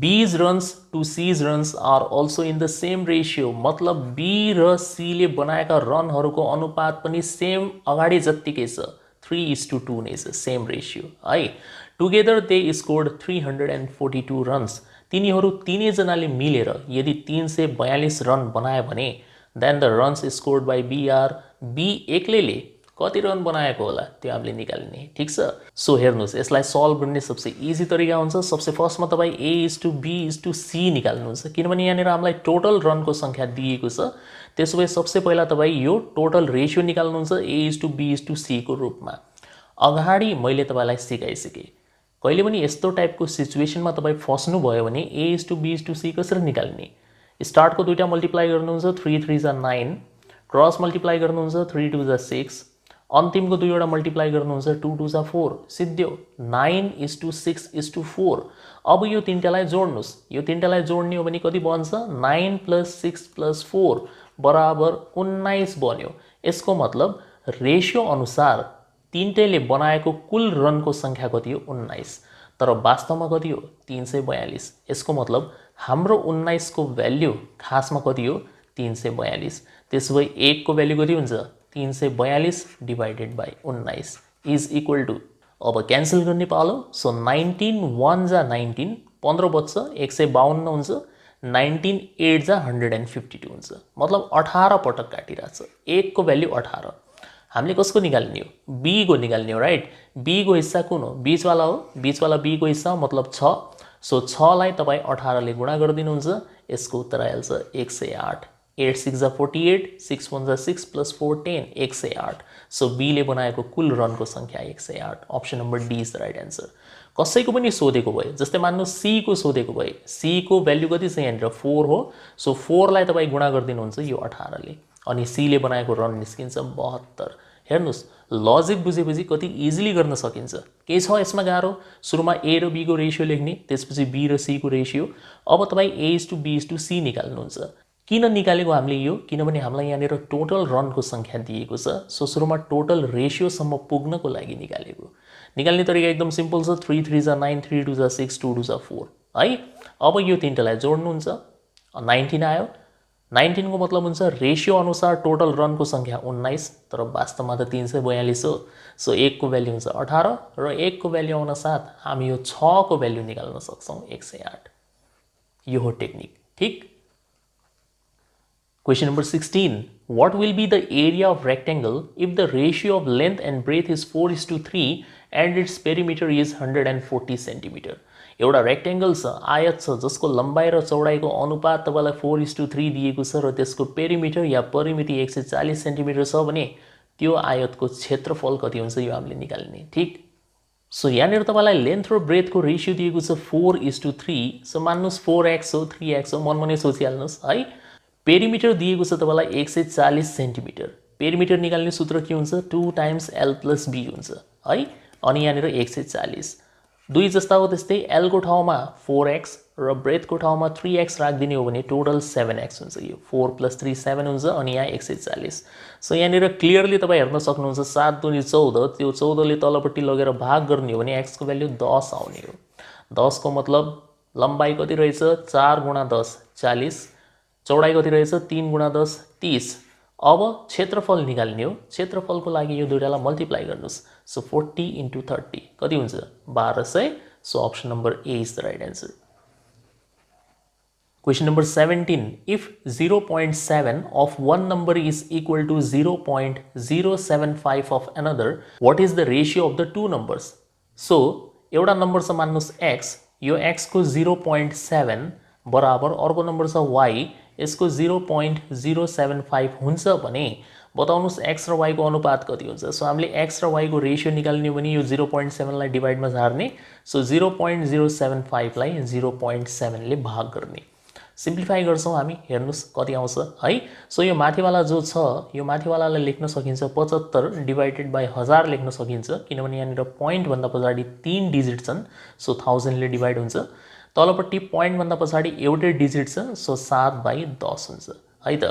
B's runs to C's runs are also in the same ratio। मतलब B र C ले बनाएका रनहरूको अनुपात पनि सेम अगाडि जत्तिकै छ, 3:2 नै छ, सेम रेशियो है। Together they scored 342 runs. तिनीहरू तीनैजनाले मिलेर यदि 342 रन बनाए भने then the runs scored by B are, B एक्लैले कति रन बनाएको होला त्यो हामीले निकाल्ने, ठीक छ। सो हेर्नुस्, यसलाई सल्भ गर्ने सबसे इजी तरिका हुन्छ, सबसे फर्स्टमा तपाई A:B:C निकाल्नुहुन्छ, किनभने यहाँनिर हामीलाई टोटल रनको संख्या दिएको छ। त्यसो भए सबसे पहिला तपाई यो टोटल रेशियो निकाल्नुहुन्छ A:B:C को रूपमा। अगाडि मैले तपाईलाई सिकाइसके, कहिले पनि यस्तो टाइपको सिचुएसनमा तपाई फस्नु भयो भने A:B:C कसरी निकाल्ने? स्टार्ट को दुईटा मल्टिप्लाई गर्नुहुन्छ, 3 3 जा 9, क्रस मल्टिप्लाई गर्नुहुन्छ 3 2 जा 6, अन्तिम को दुईवटा मल्टिप्लाई गर्नुहुन्छ 2 2 जा 4, सिद्धियो 9:6:4। अब यो तीनटालाई जोड्नुस्, यो तीनटालाई जोड्ने हो भने कति बन्छ? 9 + 6 + 4 बराबर 19 बन्यो। यसको मतलब रेशियो अनुसार तीनटैले बनाएको कुल रनको संख्या कति हो? 19। तर वास्तवमा कति हो? 342। यसको मतलब हाम्रो 19 को भ्याल्यु खासमा कति हो? 342। त्यसो भए 1 को भ्याल्यु कति हुन्छ? 342 divided by 19 is equal to, अब क्यान्सल गर्ने पालो। सो 19 1 जा 19, 15 बच्छ, 152 हुन्छ, 19 8 जा 152 हुन्छ। मतलब 18 पटक काटिरहेछ। 1 को भ्याल्यु 18। हामीले कसको निकाल्ने हो? B को निकाल्ने हो, राइट। B को हिस्सा कुन हो? बीचवाला हो, बीचवाला B को हिस्सा मतलब 6। सो 6 लाई तपाई 18 ले गुणा गरिदिनुहुन्छ, यसको उत्तर आइहाल्छ 108। 8 6 जा 48, 6 1 जा 6 + 4 10, 108। सो B ले बनाएको कुल रनको संख्या 108। Option number D is the right answer. कसैको पनि सोधेको भए, जस्तै मान्नु C को सोधेको भए, C को भ्याल्यु कति छ यहाँनिर? 4 हो। सो 4 लाई तपाई गुणा गरिदिनुहुन्छ यो 18 ले, अनि C ले बनाएको रन निस्किन्छ 72। हेर्नुस्, लजिक बुझेपछि कति इजिली गर्न सकिन्छ। के छ यसमा गाह्रो? सुरुमा A र B को रेशियो लेख्ने, त्यसपछि B र C को रेशियो। अब तपाई A:B:C निकाल्नुहुन्छ। किन निकालेको हामीले यो? किनभने हामीलाई यहाँनिर टोटल रनको संख्या दिएको छ। सो सुरुमा टोटल रेशियोसम्म पुग्नको लागि निकालेको। निकाल्ने तरिका एकदम सिम्पल छ, 3 3 जा 9, 3 2 जा 6, 2 2 जा 4। है। अब यो तीनटालाई जोड्नुहुन्छ 19 आयो। 19 को मतलब हुन्छ रेशियो अनुसार टोटल रनको संख्या 19, तर वास्तवमा त 342 हो। सो 1 को भ्याल्यु हुन्छ 18 र 1 को भ्याल्यु आउन साथ हामी यो 6 को भ्याल्यु निकाल्न सक्छौं 108। यो हो टेक्निक, ठीक। Question number 16. What will be the area of rectangle if the ratio of length and breadth is 4:3 and its perimeter is 140 cm? एउटा रेक्टेंगल छ, आयत छ, जसको लम्बाई र चौडाइको अनुपात तपाईलाई 4:3 दिएको छ र त्यसको पेरिमिटर या परिमिति 140 सेन्टिमिटर छ भने त्यो आयतको क्षेत्रफल कति हुन्छ यो हामीले निकाल्ने, ठीक। सो यहाँनिर तपाईलाई लेन्थ र ब्रेथको रेशियो दिएको छ 4:3। सो मान्नुस् 4x हो 3x हो, मनमनै सोचिहाल्नुस् है। पेरिमिटर दिएको छ तपाईलाई 140 सेन्टिमिटर। पेरिमिटर निकाल्ने सूत्र के हुन्छ 2 टाइम्स l + b हुन्छ है। अनि यहाँनिर 140 दुई जस्ता हो त्यस्तै l को ठाउँमा 4x र ब्रेथ को ठाउँमा 3x राखिदिने हो भने टोटल 7x हुन्छ। यो 4 + 3 7 हुन्छ अनि यहाँ 140। सो यहाँनिर क्लियरली तपाई हेर्न सक्नुहुन्छ 7 दूनी 14, त्यो 14 ले तलपट्टि लगेर भाग गर्ने हो भने x को भ्यालु 10 आउने हो। 10 को मतलब लम्बाई कति रहेछ 4 × 10 40, चौडाई कति रहेछ 3 × 10 30। अब क्षेत्रफल निकाल्ने हो। क्षेत्रफलको लागि यो दुईटालाई मल्टिप्लाई गर्नुस्। सो 40 × 30 कति हुन्छ 1200। So option number A is the right answer. Question number 17. If 0.7 of one number is equal to 0.075 of another, what is the ratio of the two numbers? So एउटा नम्बर छ मान्नुस् x, यो x को 0.7 बराबर अर्को number छ y, यसको 0.075 हुन्छ भने बताउनुस् x र y को अनुपात कति हुन्छ। सो हामीले x र y को रेशियो निकाल्ने हो भने यो 0.7 लाई डिवाइडमा झार्ने। सो 0.075 लाई 0.7 ले भाग गर्ने। सिम्प्लिफाई गर्छौं हामी, हेर्नुस् कति आउँछ है। सो यो माथिवाला जो छ यो माथिवालालाई लेख्न सकिन्छ 75 डिवाइडेड बाइ 1000 लेख्न सकिन्छ, किनभने यहाँनिर पोइन्ट भन्दा पछाडी 3 डिजिट छन्। सो 1000 ले डिवाइड हुन्छ। तलपट्टि पोइन्ट भन्दा पछाडी एउटै डिजिट छ। सो 7/10 हुन्छ है त।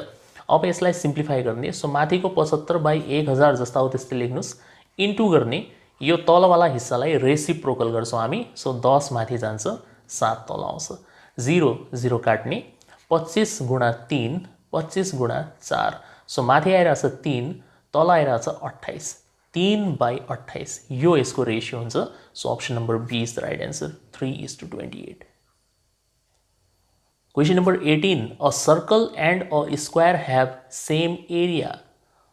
अब यसलाई सिम्प्लिफाई गर्ने। सो माथिको 75/1000 जस्ता हो त्यस्तै लेख्नुस्, इन्टु गर्ने। यो तलवाला हिस्सालाई रेसिप्रोकल गर्छौं हामी। सो 10 माथि जान्छ 7 तल आउँछ। 0 0 काट्ने, 25 × 3 25 × 4। सो माथि आइराछ 3, तल आइराछ 28, 3/28 यो यसको रेशियो हुन्छ। So option number B is the right answer, 3:28. Question number 18. A circle and a square have same area.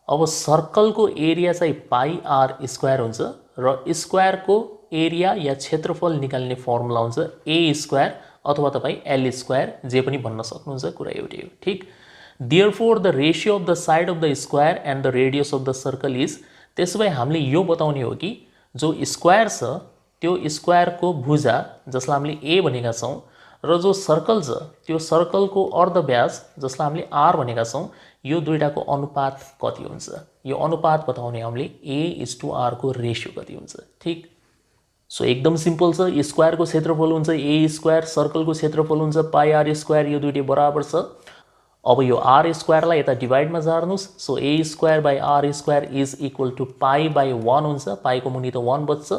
अब सर्कल को एरिया चाहिँ πr² हुन्छ र स्क्वायर को एरिया या क्षेत्रफल निकाल्ने फर्मुला हुन्छ a² अथवा तपाई l² जे पनि भन्न सक्नुहुन्छ, कुरा एउटै हो, ठीक। Therefore the ratio of the side of the square and the radius of the circle is, त्यसोभए हामीले यो बताउने हो कि जो स्क्वायर छ त्यो स्क्वायर को भुजा जसलाई हामीले a भनेका छौं र जो सर्कल छ त्यो सर्कल को अर्धव्यास जसलाई हामीले r भनेका छौं, यो दुईटाको अनुपात कति हुन्छ। यो अनुपात बताउने हामीले a:r को रेशियो कति हुन्छ, ठीक। सो एकदम सिम्पल छ। स्क्वायर को क्षेत्रफल हुन्छ a², सर्कल को क्षेत्रफल हुन्छ πr², यो दुईटै बराबर छ। अब यो r² लाई यता डिवाइड मा झार्नुस्। So a²/r² is equal to π/1 हुन्छ। पाई को मुनि त 1 बच्छ।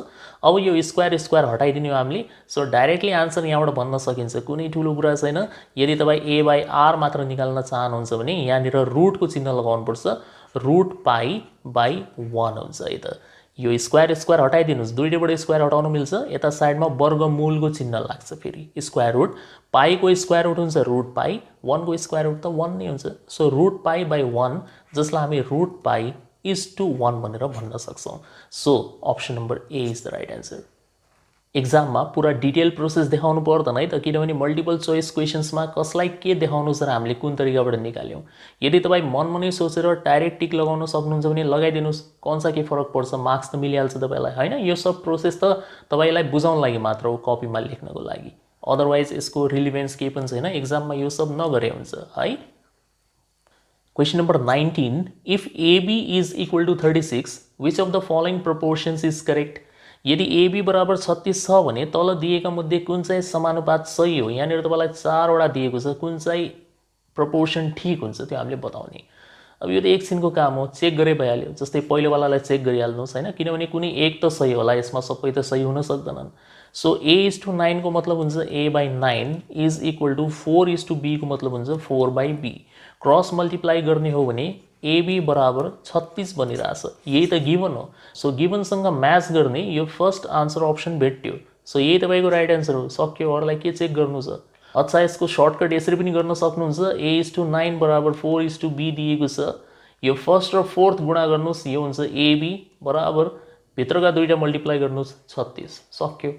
अब यो स्क्वायर हटाइदिने हो हामीले। सो डाइरेक्टली आन्सर यहाँबाट भन्न सकिन्छ, कुनै ठूलो कुरा छैन। यदि तपाई a/r मात्र निकाल्न चाहनुहुन्छ भने यहाँनिर रुट को चिन्ह लगाउनु पर्छ, √π/1 हुन्छ है त। यो स्क्वायर हटाइदिनुस्, दुईटैबाट स्क्वायर हटाउन मिल्छ। यता साइडमा वर्गमूल को चिन्ह लाग्छ, फेरि स्क्वायर रुट। पाई को स्क्वायर रुट हुन्छ √π, 1 को स्क्वायर रुट त 1 नै हुन्छ। सो √π/1 जसलाई हामी √π=1 भनेर भन्न सक्छौं। So option number A is the right answer. Exam में पूरा डिटेल प्रोसेस देखाउनु पर्दैन है त, किनभने मल्टिपल चोइस क्वेशन्स में कसलाई के देखाउनु छ र हामीले कुन तरिकाबाट निकाल्यौं। यदि तपाई मनमा नै सोचेर डाइरेक्ट टिक लगाउन सक्नुहुन्छ भने लगाइदिनुस्, कौनसा के फरक पर्छ, मार्क्स त मिलिहाल्छ तपाईलाई हैन। यो सब प्रोसेस त तपाईलाई बुझाउन लागि मात्र हो, कपीमा लेख्नको लागि। अदरवाइज यसको रिलेभेन्स के पनि छैन, एक्जाम में यो सब नगरे हुन्छ है। Question number 19. If AB is equal to 36, which of the following proportions is correct? यदि AB बराबर 36 छ भने तल दिएका मध्ये कुन चाहिँ समानुपात सही हो। यहाँनिर तपाईलाई 4 वटा दिएको छ, कुन चाहिँ प्रोपोर्सन ठीक हुन्छ त्यो हामीले बताउने। अब यो त एकछिनको काम हो, चेक गरे भइहाल्यो। जस्तै पहिलो वालालाई चेक गरिहाल्नुस् हैन, किनभने कुनै एक त सही होला, यसमा सबै त सही हुन सक्दैनन्। सो A:9 को मतलब हुन्छ A/9 is equal two 4:B को मतलब हुन्छ 4/B। क्रस मल्टिप्लाई गर्ने हो भने AB बराबर 36 बनिरहेछ, यही त गिभन हो। सो गिभनसँग म्याच गर्ने यो फर्स्ट आन्सर अप्सन भेट्यो। सो यही तपाईँको राइट आन्सर हो। सक्यो, अरूलाई के चेक गर्नु छ? अच्छा, यसको सर्टकट यसरी पनि गर्न सक्नुहुन्छ। A:9 बराबर 4:B दिएको छ, यो फर्स्ट र फोर्थ गुणा गर्नुहोस्, यो हुन्छ AB बराबर भित्रका दुईटा मल्टिप्लाई गर्नुहोस् 36, सक्यो।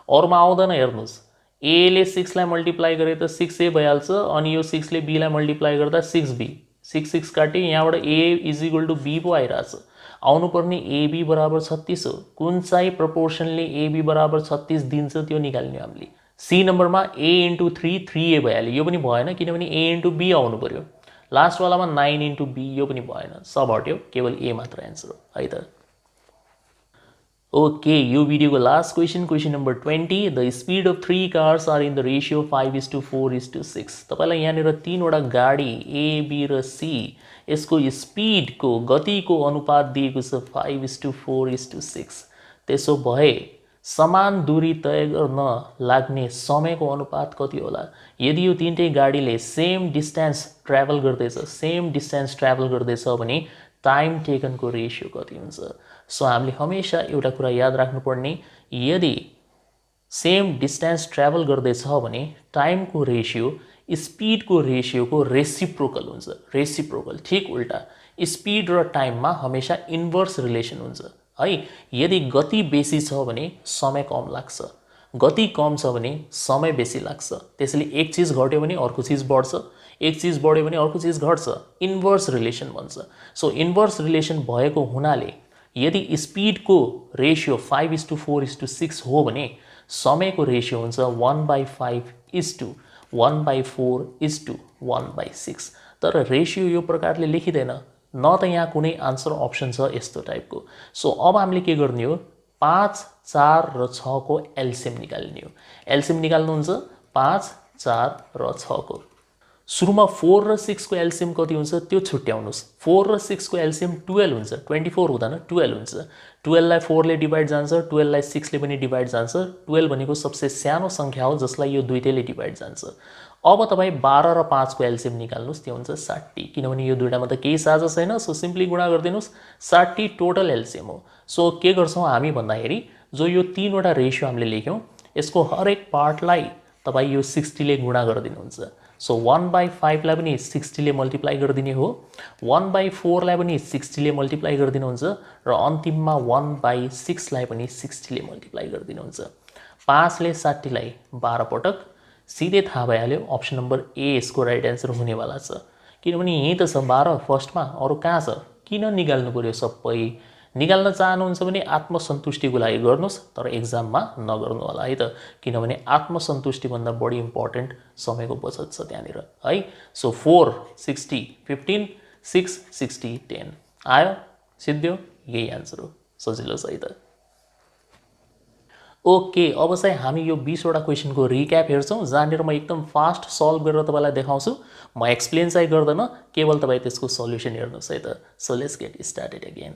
अरूमा आउँदैन, हेर्नुहोस्। A ले 6 लाई मल्टिप्लाई गरे त 6A भइहाल्छ, अनि यो 6 ले B लाई मल्टिप्लाई गर्दा 6B, 6 काट्यो, यहाँबाट A is equal to B पो आइरहेछ। आउनुपर्ने AB बराबर 36 हो। कुन चाहिँ प्रपोर्सनले AB बराबर 36 दिन्छ त्यो निकाल्ने हामीले। सी नम्बरमा A/3 3A भइहाल्यो, यो पनि भएन किनभने A/B आउनु पर्यो। लास्टवालामा 9/B, यो पनि भएन, सब हट्यो, केवल A मात्र आन्सर हो है त। ओके, यो भिडियोको last question, question number 20। The speed of 3 cars are in the ratio 5:4:6। तपाईँलाई यहाँनिर तीनवटा गाडी A, B र C, यसको स्पिडको गतिको अनुपात दिएको छ 5:4:6। त्यसो भए समान दूरी तय गर्न लाग्ने समयको अनुपात कति होला? यदि यो तीनटै गाडीले सेम डिस्टेन्स ट्राभल गर्दैछ भने टाइम टेकनको रेसियो कति हुन्छ? सो हामीले हमेशा एउटा कुरा याद राख्नुपर्ने, यदि सेम डिस्टेन्स ट्राभल गर्दैछ भने टाइमको रेसियो स्पिडको रेसियोको रेसिप्रोकल हुन्छ। रेसिप्रोकल, ठिक उल्टा। स्पिड र टाइममा हमेशा इन्भर्स रिलेसन हुन्छ है। यदि गति बेसी छ भने समय कम लाग्छ, गति कम छ भने समय बेसी लाग्छ। त्यसैले एक चिज घट्यो भने अर्को चिज बढ्छ, एक चिज बढ्यो भने अर्को चिज घट्छ, इन्भर्स रिलेसन भन्छ। सो इन्भर्स रिलेसन भएको हुनाले यदि स्पिडको रेसियो 5:4:6 हो भने समयको रेसियो हुन्छ 1/5:1/4:1/6। तर रेसियो यो प्रकारले लेखिँदैन, न त यहाँ कुनै आन्सर अप्सन छ यस्तो टाइपको। सो अब हामीले के गर्ने हो? 5, 4 र 6 को एलसिएम निकाल्ने हो। एलसिएम निकाल्नुहुन्छ 5, 4 र 6 को। सुरुमा 4 र 6 को एलसिएम कति हुन्छ त्यो छुट्याउनुहोस्। 4 र 6 को एलसिएम 12 हुन्छ, 24 हुँदैन, 12 हुन्छ। 12 लाई 4 ले डिभाइड जान्छ, 12 लाई 6 ले पनि डिभाइड जान्छ। 12 भनेको सबसे सानो संख्या हो जसलाई यो दुईटैले डिभाइड जान्छ। अब तपाईँ 12 र 5 को एलसिएम निकाल्नुहोस्, त्यो हुन्छ 60, किनभने यो दुईटामा त केही साझा छैन। सो सिम्पली गुणा गरिदिनुहोस्, 60 टोटल एलसिएम हो। सो के गर्छौँ हामी भन्दाखेरि, जो यो तीनवटा रेसियो हामीले लेख्यौँ यसको हरेक पार्टलाई तपाईँ यो 60 ले गुणा गरिदिनुहुन्छ। सो 1/5 लाई पनि 60 ले मल्टिप्लाई गरिदिने हो, 1/4 लाई पनि 60 ले मल्टिप्लाई गरिदिनुहुन्छ र अन्तिममा 1/6 लाई पनि 60 ले मल्टिप्लाई गरिदिनुहुन्छ। 5 ले 60 लाई 12 पटक, सिधै थाहा भइहाल्यो अप्सन नम्बर ए यसको राइट एन्सर हुनेवाला छ, किनभने यहीँ त छ 12 फर्स्टमा, अरू कहाँ छ? किन निकाल्नु पर्यो सबै? निकाल्न चाहनुहुन्छ भने आत्मसन्तुष्टिको लागि गर्नुहोस्, तर एक्जाममा नगर्नु होला है त, किनभने आत्मसन्तुष्टिभन्दा बढी इम्पोर्टेन्ट समयको बचत छ त्यहाँनिर है। सो 4, 60, 15, 6, 60, 10 आयो, सिद्धियो, यही आन्सर हो। सजिलो छ है त। ओके, अब चाहिँ हामी यो 20वटा क्वेसनको रिक्याप हेर्छौँ, जहाँनिर म एकदम फास्ट सल्भ गरेर तपाईँलाई देखाउँछु। म एक्सप्लेन चाहिँ गर्दैन, केवल तपाईँ त्यसको सल्युसन हेर्नुहोस् है त। So let's get started again.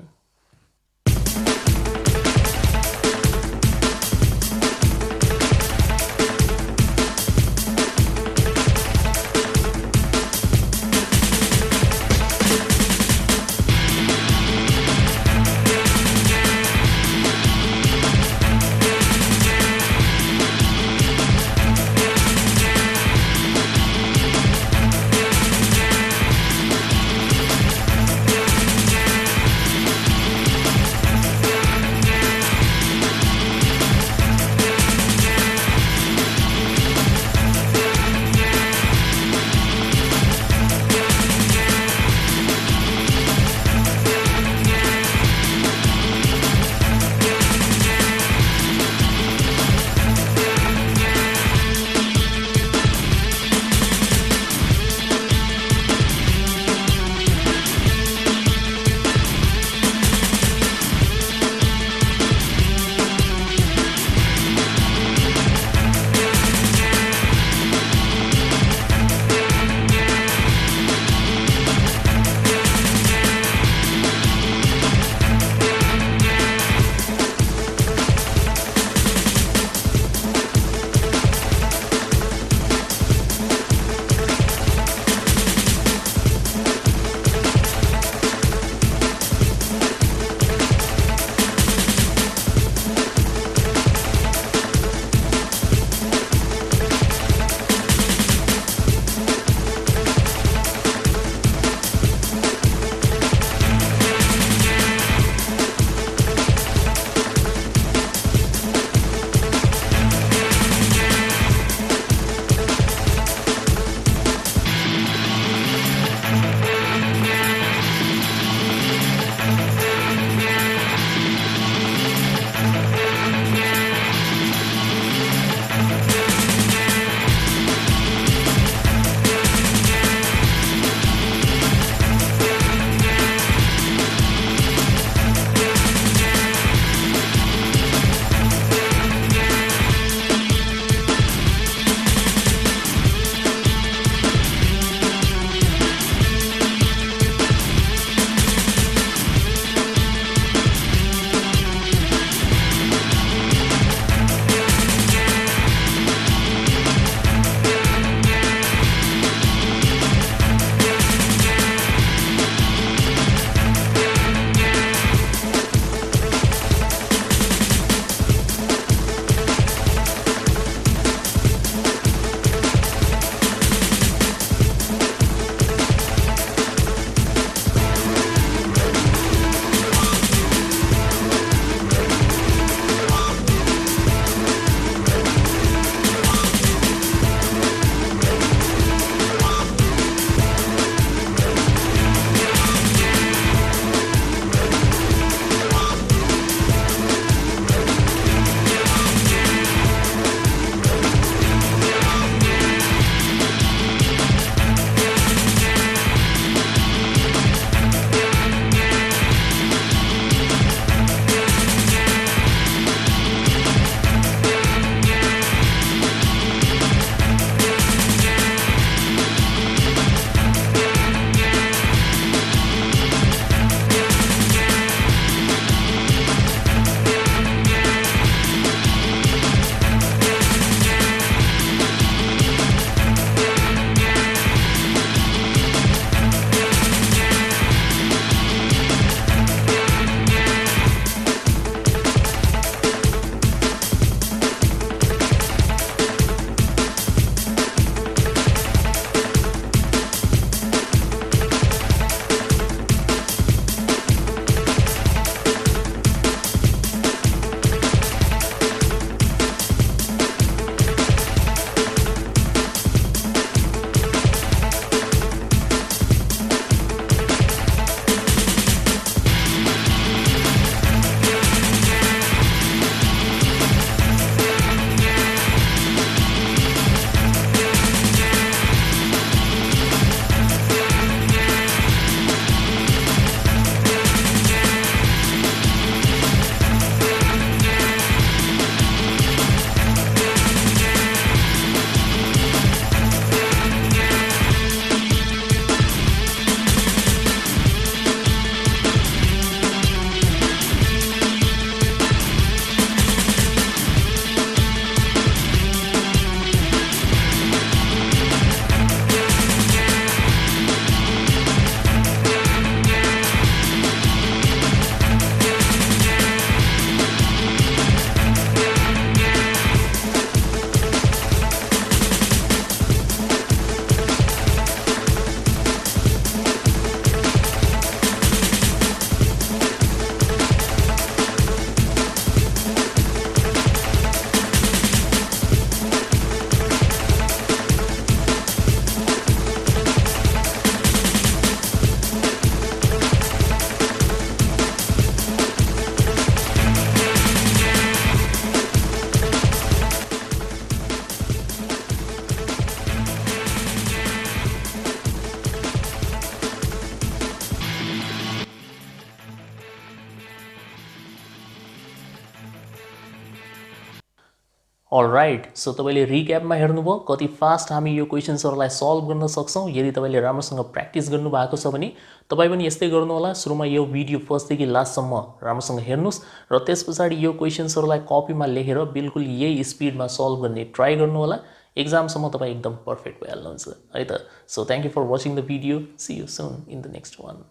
Alright, so तपाईँले रिक्यापमा हेर्नुभयो कति फास्ट हामी यो क्वेसन्सहरूलाई सल्भ गर्न सक्छौँ। यदि तपाईँले राम्रोसँग प्र्याक्टिस गर्नुभएको छ भने तपाईँ पनि यस्तै गर्नुहोला। सुरुमा यो भिडियो फर्स्टदेखि लास्टसम्म राम्रोसँग हेर्नुहोस् र त्यस पछाडि यो क्वेसन्सहरूलाई कपीमा लेखेर बिल्कुल यही स्पिडमा सल्भ गर्ने ट्राई गर्नुहोला। एक्जामसम्म तपाईँ एकदम पर्फेक्ट भइहाल्नुहुन्छ है त। So thank you for watching the video. See you soon in the next one.